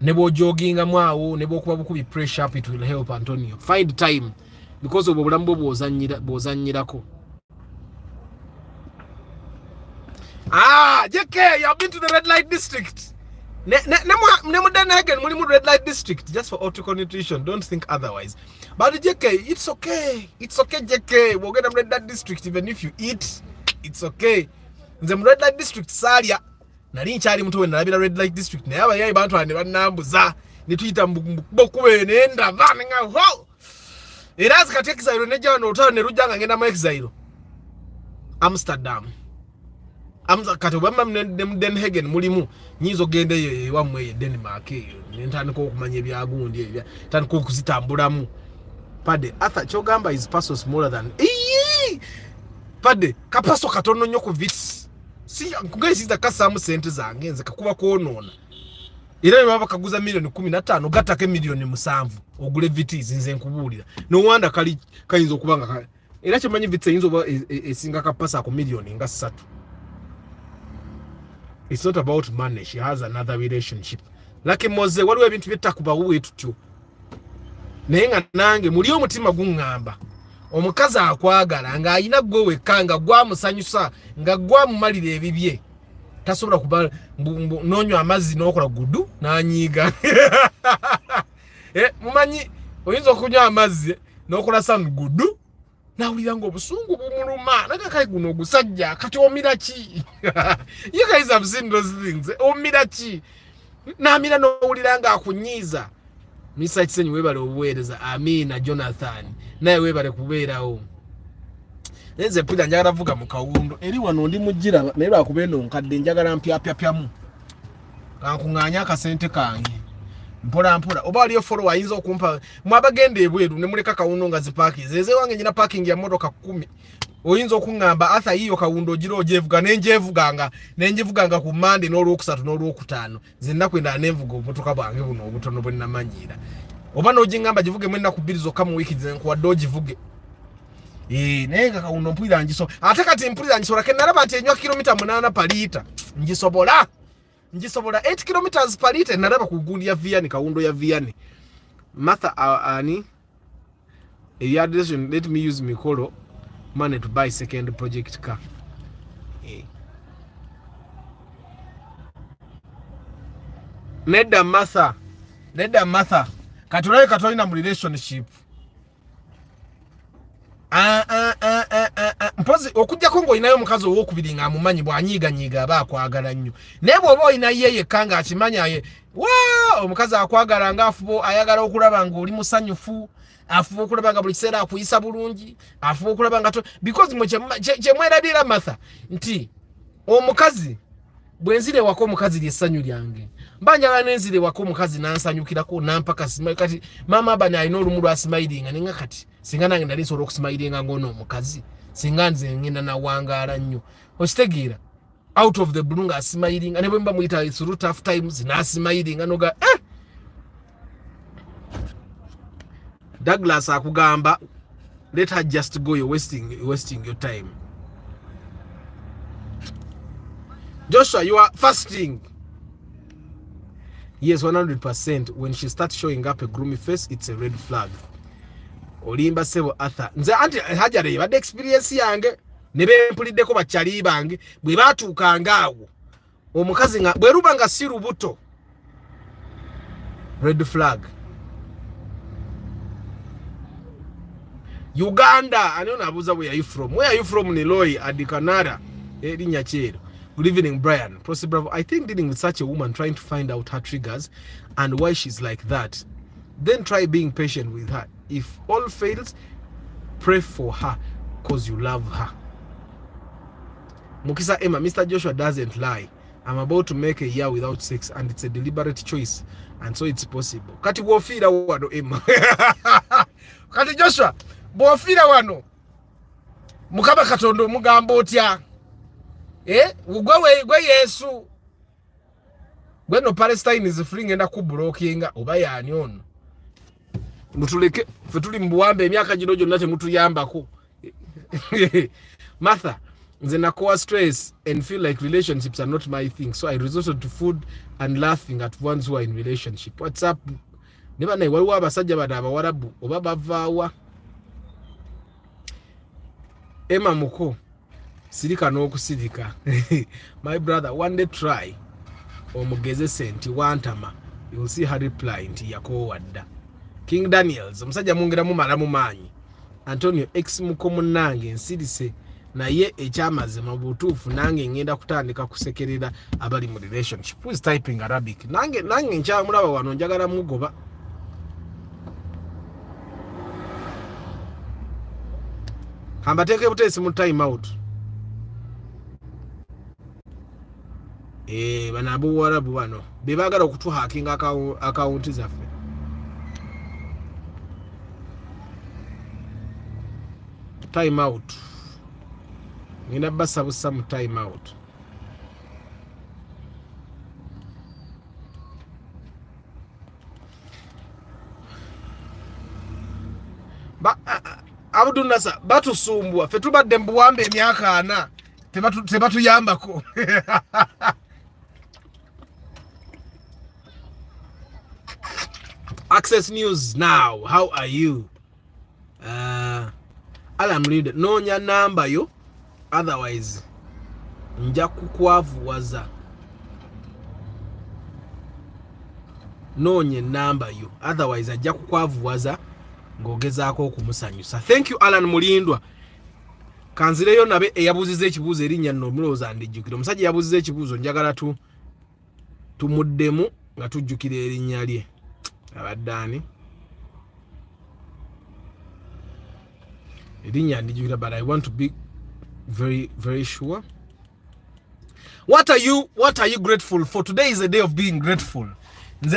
nebo jogging mwawo nebo kuba bukubi pressure up, it will help. Antonio, find time because of obulamu bw'ozannyirako. JK, you have been to the red light district. Again, red light district just for optical nutrition. Don't think otherwise. But JK, it's okay. It's okay, JK. We're gonna red light district even if you eat. It's okay. The red light district Salia. Nali nchali mtu we nalabira red light district. Na yaba yayi bantu ane banambuza. Nituyita mbokuwe nenda vaninga ho. Irazi kati exile neja wano utao nerujanga ngenda ma exile Amsterdam kati wama Den Hagen mulimu nyizo gende wamwe Denmark ntandika okumanya ebyagundi tandika okuzitambulamu pade Arthur kyogamba is paso smaller than pade kapaso katono nnyo ku vits si nkugayisiza kasamu sente zange nze kakuba koonona era baba kaguza milioni 15 gatake milioni 7 ogule vitis nze nkubulira no wanda kayinzo kubanga era kimanyi vitse yinzo ba esinga kapasa ku milioni nga 3. It's not about money, she has another relationship. Lucky moze waliwo ebintu bitakuba wuwe tutyo nenga nange muli omutima gungamba omukazi akwagala nga ayina gwe wekanga gwa musanyusa nga gwa mumalire ebibye tasobola kuba nonywa amazzi n'okola gudu n'anyiga mumanyi oyinza okunywa amazzi n'okola sanu gudu nawulira nga obusungu bumuluma nakakai guno ogusajja kati omira ki? You guys have seen those things. Omira ki? Namira n'owulira nga akunyiiza. Misa Kisenyi webale obuweereza. Amina Jonathan naye webale kubeerawo. Nze pira njagala vuga mu kawundo eri wano ndi mujira naye bakubendo nkadde njagala mpyapyamu kankuŋŋaanya akasente kange mpola oba aliyo follow ayinza okumpa mwabagende ebweru ne muleka kawundo nga zipaaki zeze wange nyina parking ya motoka 10 oyinza okuŋŋamba Arthur yiyo kawundo giro ojevuga nenjevuganga ku Monday n'olwokusatu n'olwokutaano zenna kwenda nenvuga obutoka bwange buno obutono bwe namanyira oba n'ogiŋŋamba givuge mwenna ku 2 zokka mu wiki zenkuwadde ogivuge. Nega kauno mpulira njiso ate kati mpulira njisobola ke naraba ati enywa kilomita 8 per liter njisobola 8 kilometers per liter naraba ku gundi ya Vianney kaundo ya Vianney Martha ani let me use Mikolo money to buy second project car. Neda Martha katulaye katolina mu relationship mpozi okujja kongo inayo mukazi owokubiri nga amumanyi bwanyiga abakwagala nnyo naye bw'oba olina yeye kanga akimanya ye omukazi akwagala nga afubo ayagala okulaba nga oli musanyufu afubo okulaba nga buli kiseera akuyisa bulungi afubo okulaba nga because kyemweradira Martha nti omukazi bwenzire wako omukazi lyessanyu lyange mbanjala nenzire wako omukazi nansanyukirako nampaka smile kati mama abani alina olumu lwa smiling ninga kati singa nange nali nsobola okusmilinga ng'ono omukazi singa nze ngenda nawangaala nnyo okitegeera out of the blue nga smiling ne bwe mba muyita through tough times na smiling noga Douglas akugamba let her just go, you're wasting your time. Joshua, you are fasting. Yes, 100%. When she starts showing up a gloomy face, it's a red flag. Olimba sebo Arthur. Nze anti hajare bad experience yange ne bempuliddeko bakyali bange bwe batuukanga awo. Omukazi nga bwe rubanga si rubuto. Red flag. Uganda, I don't know where are you from? Where are you from, Niloi, Adikanara, Erinyachero? Good evening, Brian. Proceed, bravo. I think dealing with such a woman, trying to find out her triggers and why she's like that. Then try being patient with her. If all fails, pray for her because you love her. Mukisa Emma, Mr. Joshua doesn't lie. I'm about to make a year without sex and it's a deliberate choice and so it's possible. Kati wofira wano Emma. Kati Joshua, wofira wano. Mukaba katondo mugambo otya. Ugwe Yesu. Gweno Palestine is free ngenda kublokinga oba yani ono. Mutuleke fetuli mbuwambe emyaka gino gyonna temutuyambako. Martha, nze nakoa stress and feel like relationships are not my thing, so I resorted to food and laughing at ones who are in relationship. What's up? Neba naye waliwo abasajja bano abawarabu oba bavaawa. Emma Muko, sirika n'okusirika. My brother, one day try omugeze senti wantama, you will see her reply nti yakowadda. King Daniels, omusajja mungera mumala mu maanyi. Antonio ex Muko munnange nsirise naye ekyamazima butuufu nange ngenda kutandika kusekerera abali mu relationship. Who is typing Arabic? Nange nkyamulaba wano njagala mugoba. Hambateke butesi mu time out. Banabu warabu bano bebagala okutuhakinga account zaffe. Time out. Nina basa some time out. Abdu Nasa batusumbwa fe tubadde mbuwambe emyaka ana tebatuyambako. Access News now. How are you? Alam read nonya number yo, otherwise nja kukwavuwaza. Nonye number yo, otherwise ajja kukwavuwaza ngogezaako okumusanyusa. Thank you Alan Mulindwa. Kanzireyo nabe eyabuzize ekibuuzo erinnya nno mulowooza ndijjukira. Omusajja yabuzize ekibuuzo njagala tumuddemu nga tujjukira erinnya lye. Abaddaani erinnya ndijjukira, but I want to be very, very sure. What are you grateful for? Today is a day of being grateful.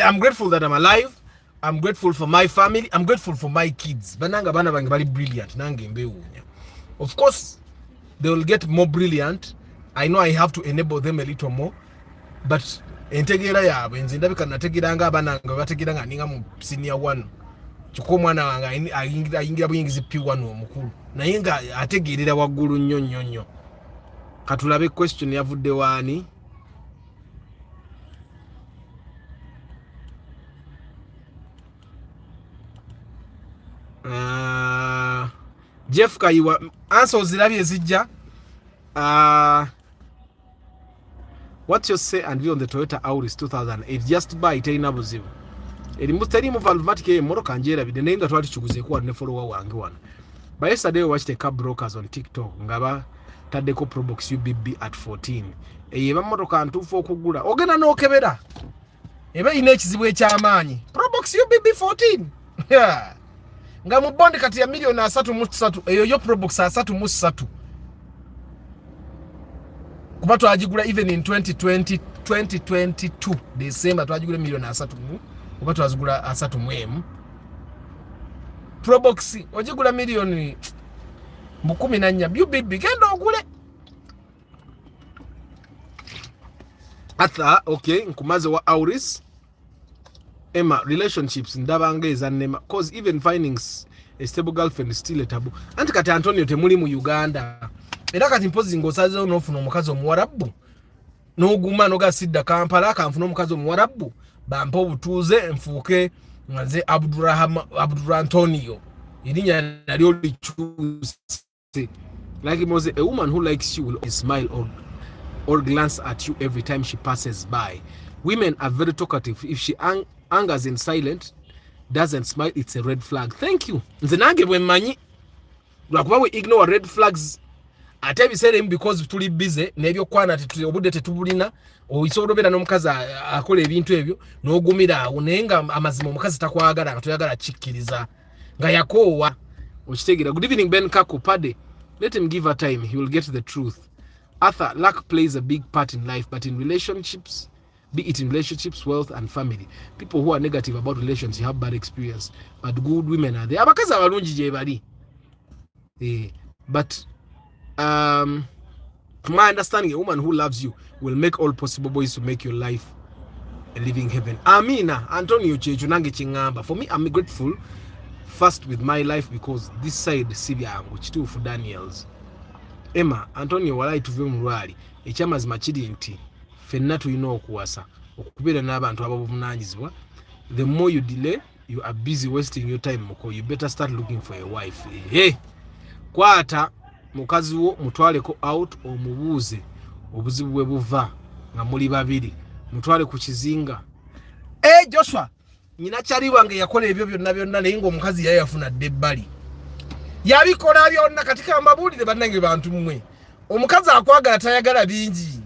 I'm grateful that I'm alive. I'm grateful for my family. I'm grateful for my kids. Bananga bana bange bali brilliant. Nange mbewunya. Of course, they will get more brilliant. I know I have to enable them a little more. But entegera yaabwe nze ndabika nategeranga abananga bategeranga ninga mu senior 1. Chiko mwana wange ayingira buyingizi P1 omukulu. Naye nga ategerera waggulu nnyo. Katulabe question yavudde wani. Jeff Kayiwa answer zirabye zijja. What's your say and view on the Toyota Auris 2008? Just buy terina buzibu. Eri mu valvetic emoroka njera bide naye nga twali tuguze kuwa ne follower wange wana. But yesterday we watched a car brokers on TikTok ngaba taddeko Probox UBB at 14. Eba moroka ntufu okugula. Ogenda n'okebera. Eba ine ekizibu ekyamaanyi. Probox UBB 14. Yeah. Nga mu bond kati ya milioni 3.3 eyo yo Probox 3.3. Kuba twagigula even in 2022 December twagigula milioni 3. Kuba twazigula 3 Probox wagigula milioni 14 UBB genda ogule. Atha okay nkumaze wa Auris. Emma, relationships ndabanga ezanema cause even finding a stable girlfriend is still a taboo. Anti kati Antonio temuli mu Uganda. Era kati mpozi ngosaze onofuna omukazi omuwarabu. N'oguma nogasidda Kampala kanfuna omukazi omuwarabu. Bampa obutuuze nfuuke nze Abdul Antonio. Erinnya nalyo likyuse. Like it was a woman who likes you will smile or glance at you every time she passes by. Women are very talkative. If she angers in silent, doesn't smile, it's a red flag. Thank you. Nze nange bwe mmanyi lwakuba we ignore red flags ate ebiseera because tuli busy n'ebyokwana obudde tetubulina oyisobola obeera n'omukazi akola ebintu ebyo n'ogumira awo naye nga amazima omukazi takwagala nga toyagala kikkiriza nga yakoowa Good evening, Ben Kaku Pade. Let him give her time. He will get the truth. Arthur, luck plays a big part in life, but in relationships, be it in relationships, wealth, and family, people who are negative about relations have bad experience, but good women are there. But to my understanding, a woman who loves you will make all possible ways to make your life a living heaven. Amina, Antonio Chechunange Chingamba. For me, I'm grateful first with my life because this side Sibia which too for Daniels. Emma, Antonio walai tuve mulwali. Echama zimachidi nti. Fenna tulina okuwasa. Okubeera n'abantu abavunanyizibwa. The more you delay, you are busy wasting your time. You better start looking for a wife. Hey, kwata mukazi wo mutwaleko out omubuuze obuzibu bwe buva nga muli babiri mutwale ku kizinga. Joshua nyina kyali wange yakola ebyo byonna naye ng'omukazi yaye yafuna debbali yabikola byonna katika amabulire bannange bantu mmwe. Omukazi akwagala tayagala bingi.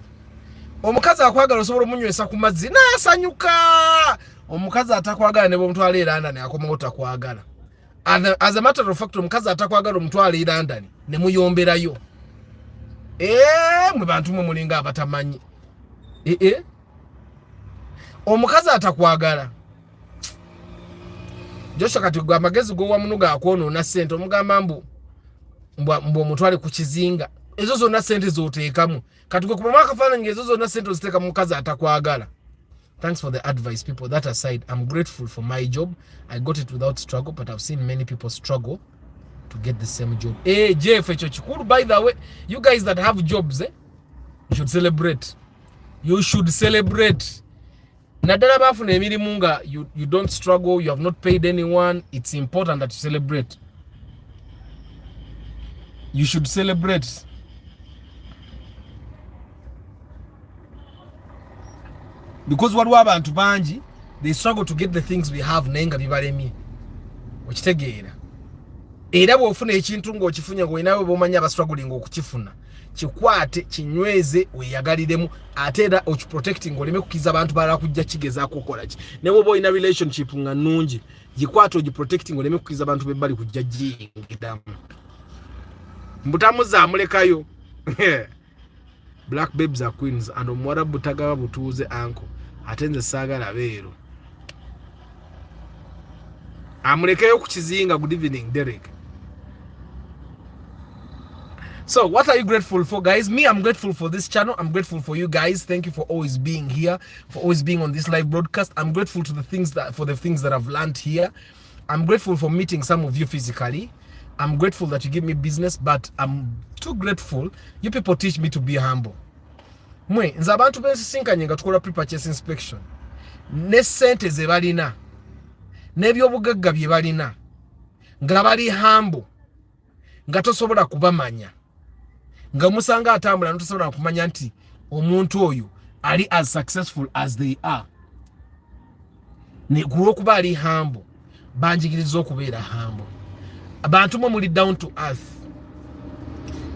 Omukazi akwagala osobola omunywesa ku mazzi n'asanyuka. Omukazi atakwagala ne bomutwala e London akomawo takwagala. As a matter of fact, omukazi atakwagala omutwala e London ne muyomberayo. Mwe bantu mwe mulinga abatamanyi. Omukazi atakwagala. Joshua kati gwa magezi go wamunuga akonoona sente omugamba mbu omutwale ku kizinga. Ezo zonna sente zoteekamu. Kati gwe kuba akafaananyi ezo zonna sente oziteeka mu mukazi atakwagala. Thanks for the advice, people. That aside, I'm grateful for my job. I got it without struggle, but I've seen many people struggle to get the same job. Jeff, by the way, you guys that have jobs, you should celebrate. You should celebrate. Nadala bafuna emirimu nga you don't struggle, you have not paid anyone. It's important that you celebrate. You should celebrate. Because what abantu banji, they struggle to get the things we have nenga bibalemi. Okitegeera. Era bwofuna ekintu ng'okifunya ng'olinawe b'omanyi abastruggling okukifuna. Kikwate kinyweze weyagaliremu ate era okiprotecting oleme kukiza abantu balala kujja kigezaako okukola ki. Ne bw'oba olina relationship nga nnungi gikwate ogiprotecting oleme kukiza abantu bebbali kujja giyingiramu. Mbutamuza amulekayo. Black babes are queens and omuwala butagaba butuuze anko ate nze saagala beero. Amulekeyo ku kizinga. Good evening, Derek. So what are you grateful for, guys? Me, I'm grateful for this channel. I'm grateful for you guys. Thank you for always being here, for always being on this live broadcast. I'm grateful to the things that I've learned here. I'm grateful for meeting some of you physically. I'm grateful that you give me business, but I'm too grateful you people teach me to be humble. Mwe nze abantu bensisinkanye nga tukola pre-purchase inspection ne sente ze balina n'ebyobugagga bye balina nga bali humble nga tosobola kubamanya nga musanga atambula notosobola kumanya nti omuntu oyo ali as successful as they are. Ne kuba ali humble banjigiriza okubeera humble. Abantu mwe muli down to earth.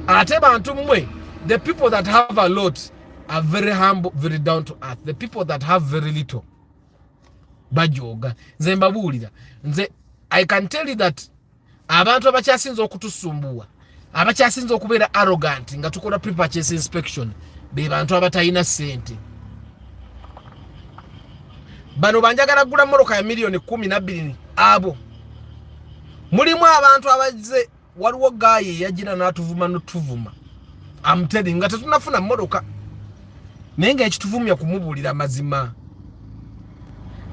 Ate bantu mwe, the people that have a lot are very humble, very down to earth. The people that have very little bajoga. Nze mbabuulira. Nze I can tell you that abantu abakyasinza okutusumbuwa, abakyasinza okubeera arrogant nga tukola pre-purchase inspection be bantu abatayina sente. Bano banjagala gula moroka ya milioni 12 abo. Mulimu abantu abazze waliwo gaye yagira natuvuma notuvuma. I'm telling nga tetunafuna moroka. Nenga ekituvumya kumubulira mazima.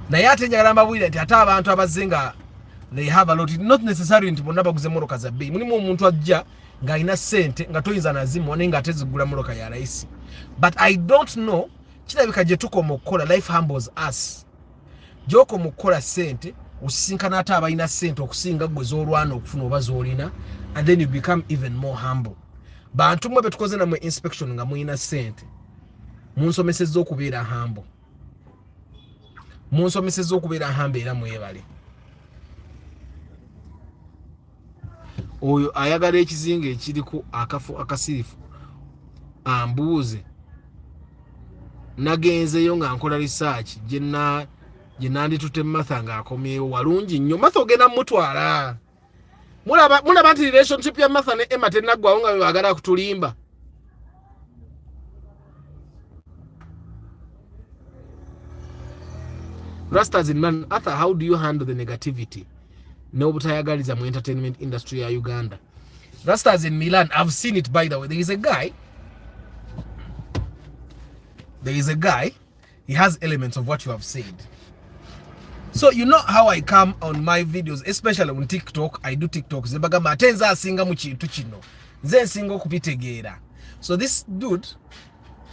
Naye ate njagala mbabulira nti ate abantu abazenga they have a lot, not necessarily nti bonna baguze moroka za bei. Mulimu omuntu ajja nga ina sente nga toyinza nazimu nenga atezigula moroka ya raisi. But I don't know kirabika gye tukoma okukola life humbles us. Joko mukola sente usisinkana ate abalina sente okusinga gwe z'olwana okufuna oba z'olina, and then you become even more humble. Bantu mwe betukoze namwe inspection nga muyina sente munsomesezza okubeera humble. Munsomesezza okubeera humble era mwebale. Oyo ayagala ekizinga ekiriko akafu akasirifu ambuuze nagenzeyo nga nkola research gye nanditute Martha nga akomyewo walungi nnyo. Martha ogenda mutwala mulaba nti relationship ya Martha ne Emma tennaggwawo nga bwagala kutulimba. Rastas in man, Arthur, how do you handle the negativity? No butayagaliza mu entertainment industry ya Uganda. Rastas in Milan, I've seen it by the way. There is a guy, he has elements of what you have said. So you know how I come on my videos, especially on TikTok. I do TikTok. Zebagamba atenza asinga mu kintu kino. Nze nsinga okupitegeera. So this dude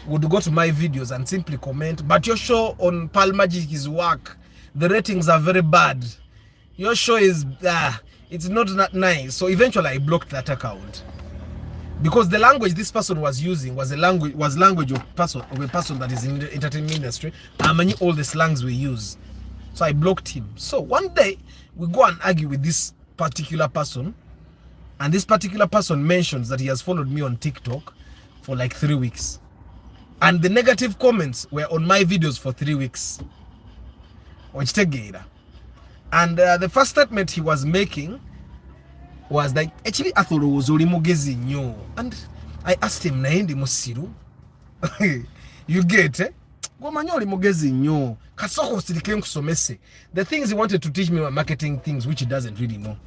would go to my videos and simply comment, but your show on Pearl Magic is whack. The ratings are very bad. Your show is it's not that nice. So eventually I blocked that account because the language this person was using was language of a person that is in the entertainment industry. I knew all the slangs we use, so I blocked him. So one day we go and argue with this particular person, and this particular person mentions that he has followed me on TikTok for like 3 weeks. And the negative comments were on my videos for 3 weeks. And the first statement he was making was like, actually, I thought it was only mugezi nyo. And I asked him, naendi musiru. You get it? Mugezi nyo. The things he wanted to teach me were marketing things, which he doesn't really know.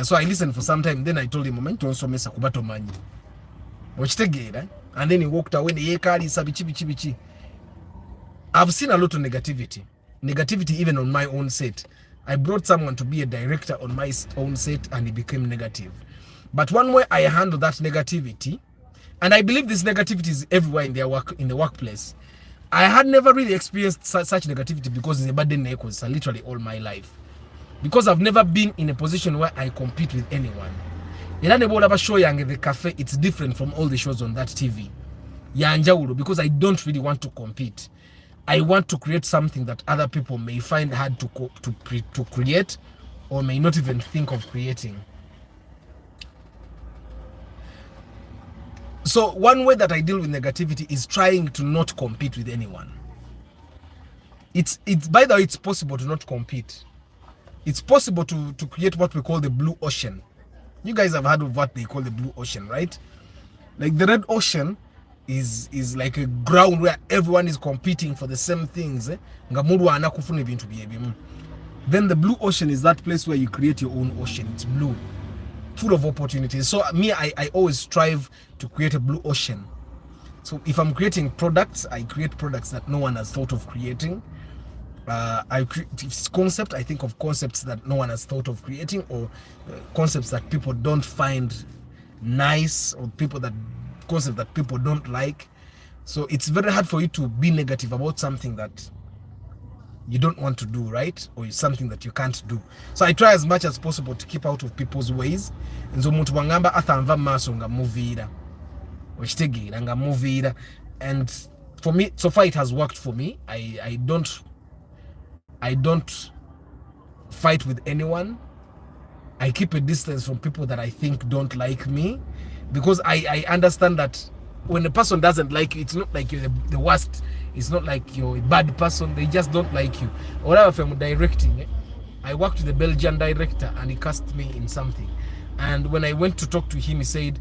So I listened for some time. Then I told him, and then he walked away. I've seen a lot of negativity even on my own set. I brought someone to be a director on my own set and he became negative. But one way I handle that negativity, and I believe this negativity is everywhere in the workplace. I had never really experienced such negativity because it's a burden literally all my life. Because I've never been in a position where I compete with anyone. Show the cafe, it's different from all the shows on that TV. Because I don't really want to compete. I want to create something that other people may find hard to create or may not even think of creating. So one way that I deal with negativity is trying to not compete with anyone. It's by the way, it's possible to not compete. It's possible to create what we call the blue ocean. You guys have heard of what they call the blue ocean, right? Like the red ocean is like a ground where everyone is competing for the same things. Then the blue ocean is that place where you create your own ocean. It's blue, full of opportunities. So me, I always strive to create a blue ocean. So if I'm creating products, I create products that no one has thought of creating. I create concept. I think of concepts that no one has thought of creating, or concepts that people don't find nice, or concept that people don't like. So it's very hard for you to be negative about something that you don't want to do, right? Or something that you can't do. So I try as much as possible to keep out of people's ways. And for me, so far it has worked for me. I don't fight with anyone. I keep a distance from people that I think don't like me, because I understand that when a person doesn't like you, it's not like you're the worst. It's not like you're a bad person. They just don't like you. Or whatever, if I'm directing, I worked with a Belgian director and he cast me in something. And when I went to talk to him, he said,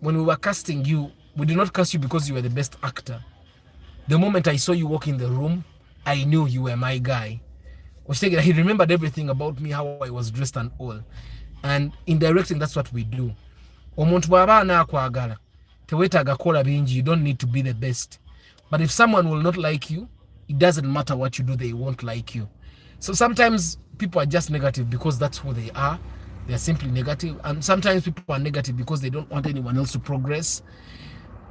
when we were casting you, we did not cast you because you were the best actor. The moment I saw you walk in the room, I knew you were my guy. He remembered everything about me, how I was dressed and all. And in directing, that's what we do. You don't need to be the best. But if someone will not like you, it doesn't matter what you do, they won't like you. So sometimes people are just negative because that's who they are. They're simply negative. And sometimes people are negative because they don't want anyone else to progress.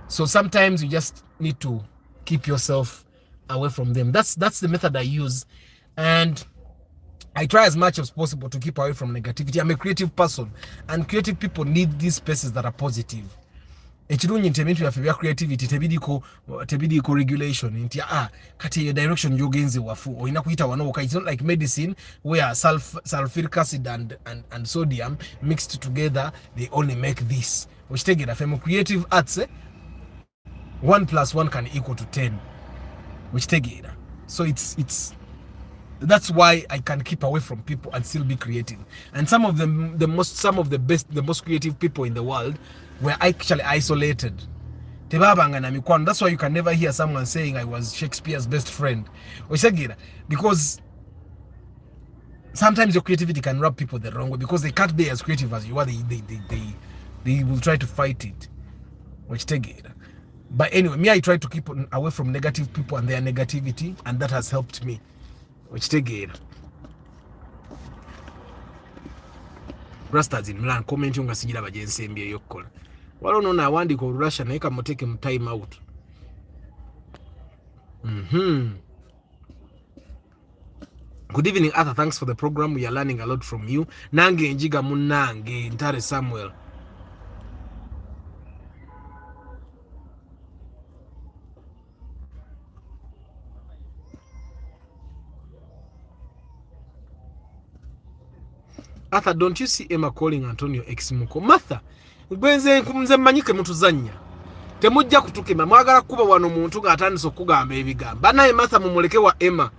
So sometimes you just need to keep yourself away from them. That's the method I use. And I try as much as possible to keep away from negativity. I'm a creative person, and creative people need these spaces that are positive. Ekirungi nti ebintu byaffe bya creativity tebidiko regulation nti kati your direction yogenze wafu oyina kuyita wano okay. It's not like medicine where sulfuric acid and sodium mixed together, they only make this. Okitegera from creative arts 1 + 1 can equal to 10. Okitegera. So it's That's why I can keep away from people and still be creating. And some of them, the most creative people in the world were actually isolated. That's why you can never hear someone saying I was Shakespeare's best friend. Because sometimes your creativity can rub people the wrong way because they can't be as creative as you are. They will try to fight it. But anyway, me, I try to keep away from negative people and their negativity, and that has helped me. Rastas in Milan comment nga sigira bajense mbye yokola. Wala ono na wandika Russia naye kamuteke mu time out. Good evening, Arthur. Thanks for the program. We are learning a lot from you. Nange njiga munange Ntare Samuel. Arthur, don't you see Emma calling Antonio ex-muko? Martha, gwenze nze mmanyike mutuzanya. Temujja kutukema mwagala kuba wano muntu nga atandise okugamba ebigamba. Naye Martha mumuleke wa Emma.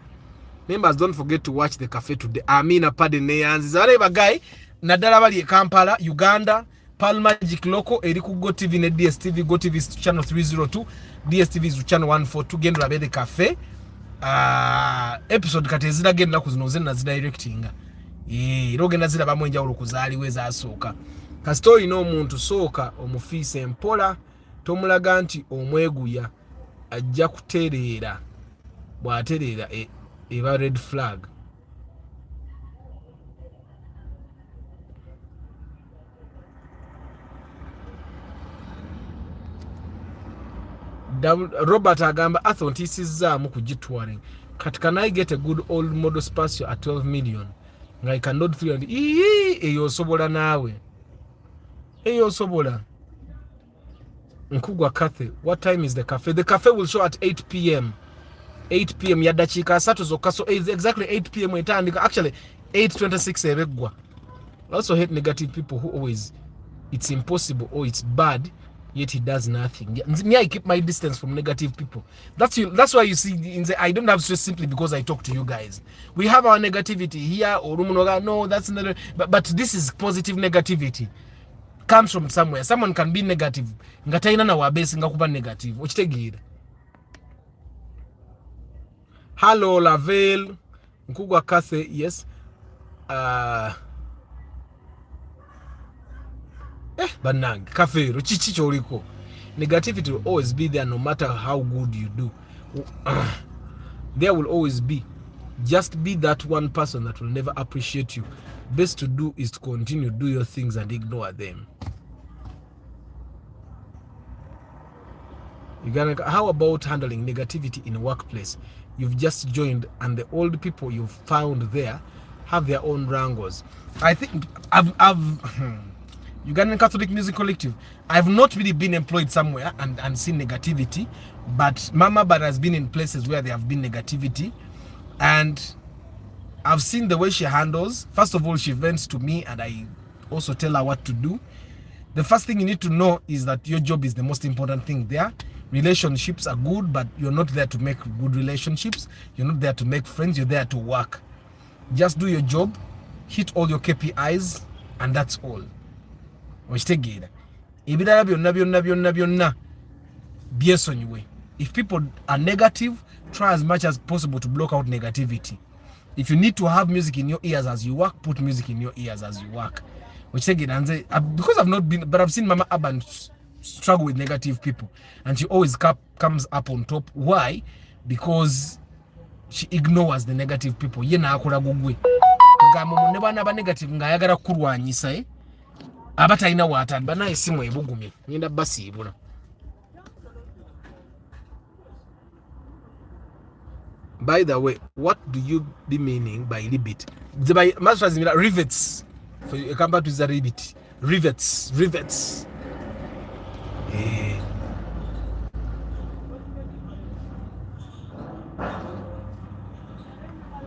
Members, don't forget to watch the cafe today. Amina Pade Neyanzi. Zare bagay nadala bali Kampala, Uganda, Palm Magic Loco, Eriku Go TV ne DSTV, Go TV channel 302, DSTV is channel 142. Gendo labede cafe. Episode kate zira genda kuzinoze na directing. Irogenda zira bamwenja olukuzaali weza asooka. Ka story no muntu sooka omufise mpola tomulaga nti omweguya ajja kutereera bwatereera eba red flag. Robert agamba athontisizaamu kugitwale. Kati can I get a good old model Spacio at 12 million? I cannot 300. Eyo sobola nawe. Eyo sobola. Nkugwa Kathe, what time is the cafe? The cafe will show at 8 p.m. 8 p.m. Yadachika sato zoka, so exactly 8 p.m. Actually 8:26 ebegwa. I also hate negative people who always it's impossible or it's bad yet he does nothing. Me, I keep my distance from negative people. That's why you see I don't have stress simply because I talk to you guys. We have our negativity here or no, that's another, but this is positive negativity. Comes from somewhere. Someone can be negative. Ngataina na wabesi ngakuba negative. Ochitegira. Hello Lavelle. Nkugwa Kathe, yes. Banang, Kafero, chichicho liko. Negativity will always be there no matter how good you do. There will always be. Just be that one person that will never appreciate you. Best to do is to continue to do your things and ignore them. How about handling negativity in a workplace? You've just joined and the old people you've found there have their own wrangles. I think Ugandan Catholic Music Collective, I've not really been employed somewhere and seen negativity, but Mama Bad has been in places where there have been negativity, and I've seen the way she handles. First of all, she vents to me and I also tell her what to do. The first thing you need to know is that your job is the most important thing there. Relationships are good, but you're not there to make good relationships. You're not there to make friends. You're there to work. Just do your job, hit all your KPIs, and that's all. If people are negative, try as much as possible to block out negativity. If you need to have music in your ears as you work, put music in your ears as you work. Because I've not been, but I've seen Mama Aban struggle with negative people, and she always comes up on top. Why? Because she ignores the negative people. Yena akula gugwe. Kagamo nebana ba negative ngayagala kurwanyisa abata ina watan bana isimu ebugumye nyinda basi ibuna. By the way, what do you be meaning by ribbit? By masters rivets. For you come back to the ribbit. Rivets.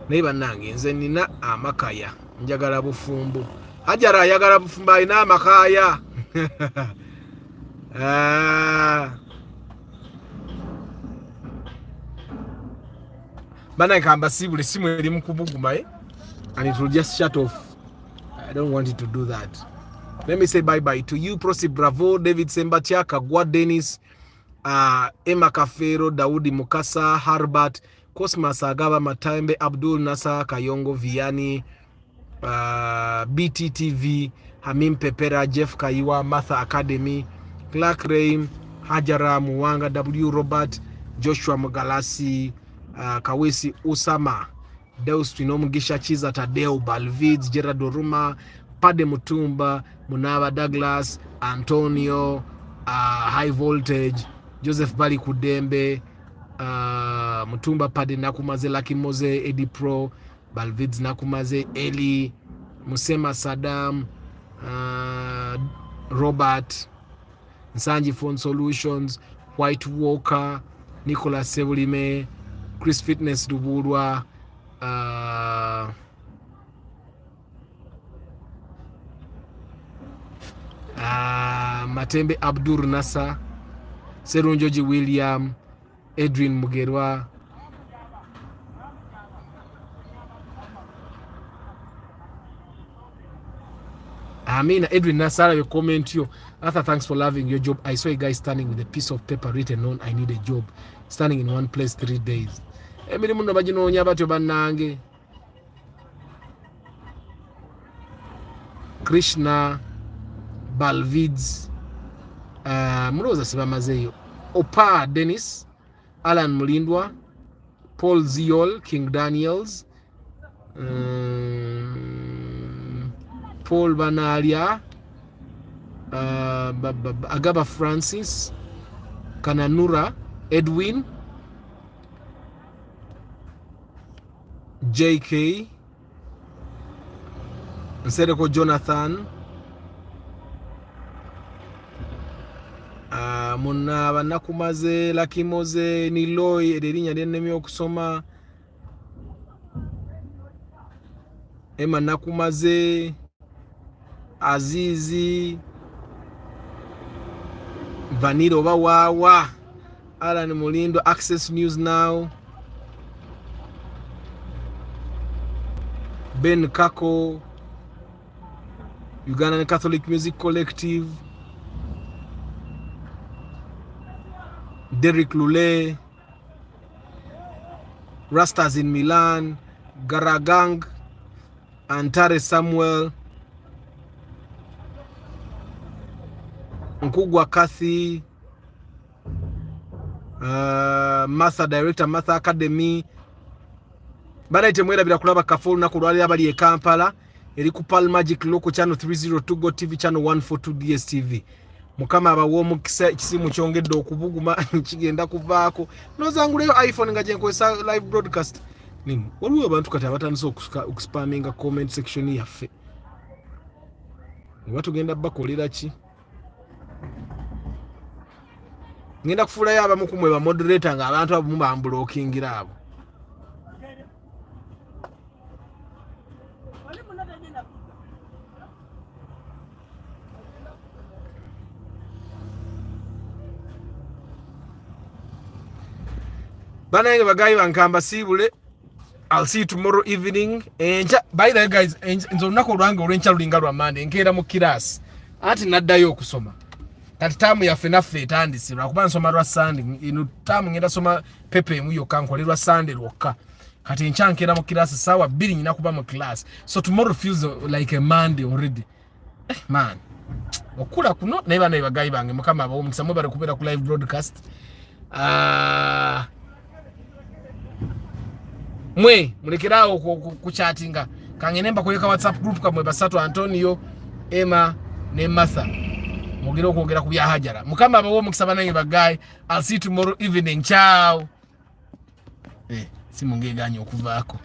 Neiba nange nze nina amakaya njagala bufumbu. Hajara ayagala bufumbu alina amakaya. Bana kamba sibule simu eri mukubuguma and it will just shut off. I don't want it to do that. Let me say bye-bye to you, Prosi Bravo, David Sembatia, Kagwa Dennis, Emma Kafero, Daudi Mukasa, Harbert, Cosmas Agaba Matambe, Abdul Nasa, Kayongo Viani, BTTV, Hamim Pepera, Jeff Kaiwa, Martha Academy, Clark Raim, Hajara Muwanga, W. Robert, Joshua Mugalasi, Kawesi Usama, Deus Twinomugisha Chiza Tadeo, Balvids, Gerard Oruma, Pade Mutumba, Munava Douglas, Antonio, High Voltage, Joseph Bali Kudembe, Mutumba Pade Nakumaze, Lucky Moze, Eddie Pro, Balvids Nakumaze, Eli, Musema Saddam, Robert, Nsanji Phone Solutions, White Walker, Nicholas Sebulime, Chris Fitness Dubulwa, Matembe Abdur Nasa, Serunjoji William, Edwin Mugerwa, Edwin Nasara, your comment you. Arthur, thanks for loving your job. I saw a guy standing with a piece of paper written on, I need a job. Standing in one place 3 days. Krishna, Balvids, Muroza Sibamazeyo, Opa Dennis, Alan Mulindwa, Paul Ziol, King Daniels, Paul Banalia, Agaba Francis, Kananura, Edwin, JK, Nsereko Jonathan, Munaba Nakumaze, Lucky Moze, Niloy, Ederinya Denemi Okusoma, Emma Nakumaze, Azizi, Vanilo Wawa, Alan Mulindo, Access News Now, Ben Kako, Ugandan Catholic Music Collective, Derek Lule, Rastas in Milan, Garagang, Antare Samuel, Nkugwa Kathy, Martha Director, Martha Academy. Bana itemwera bila kulaba kafulu na kulwali abali e Kampala. Eri ku Pal Magic Local Channel 302 Go TV Channel 142 DSTV. Mukama abawo mu kisimu kyongedde okubuguma kigenda kuvaako. Nozanguleyo iPhone nga jenkozesa live broadcast. Nini? Waliwo abantu kati abatandise okuspaminga comment section yaffe. Nga tugenda bakolera ki? Ngenda kufulayo abamu kumwe ba moderator nga abantu abamu bambulookingira abo. Bana bagayi bankamba sibule. I'll see you tomorrow evening. By the way guys, nzo nako lwange olwencha lulinga lwa Monday nkera mu class. Ati naddayo okusoma. Kati tamu ya fenafe etandise lwakuba nsoma lwa Sunday. Ino tamu ngenda soma pepe mu yokanko lwa Sunday lwokka. Kati nchankera mu class sawa 2 nyina kuba mu class. So tomorrow feels like a Monday already. Man. Okula kuno naiba bagayi bange mukama abo mukisamo bari kubera ku live broadcast. Mwe mulekerawo kuchatinga kangenemba kuyeka WhatsApp group kamwe basatu Antonio, Emma ne Martha mugiro kwogera ku bya Hajara mukamba abo mukisaba nange bagayi. I'll see you tomorrow evening. Ciao. Simungeganya okuvaako.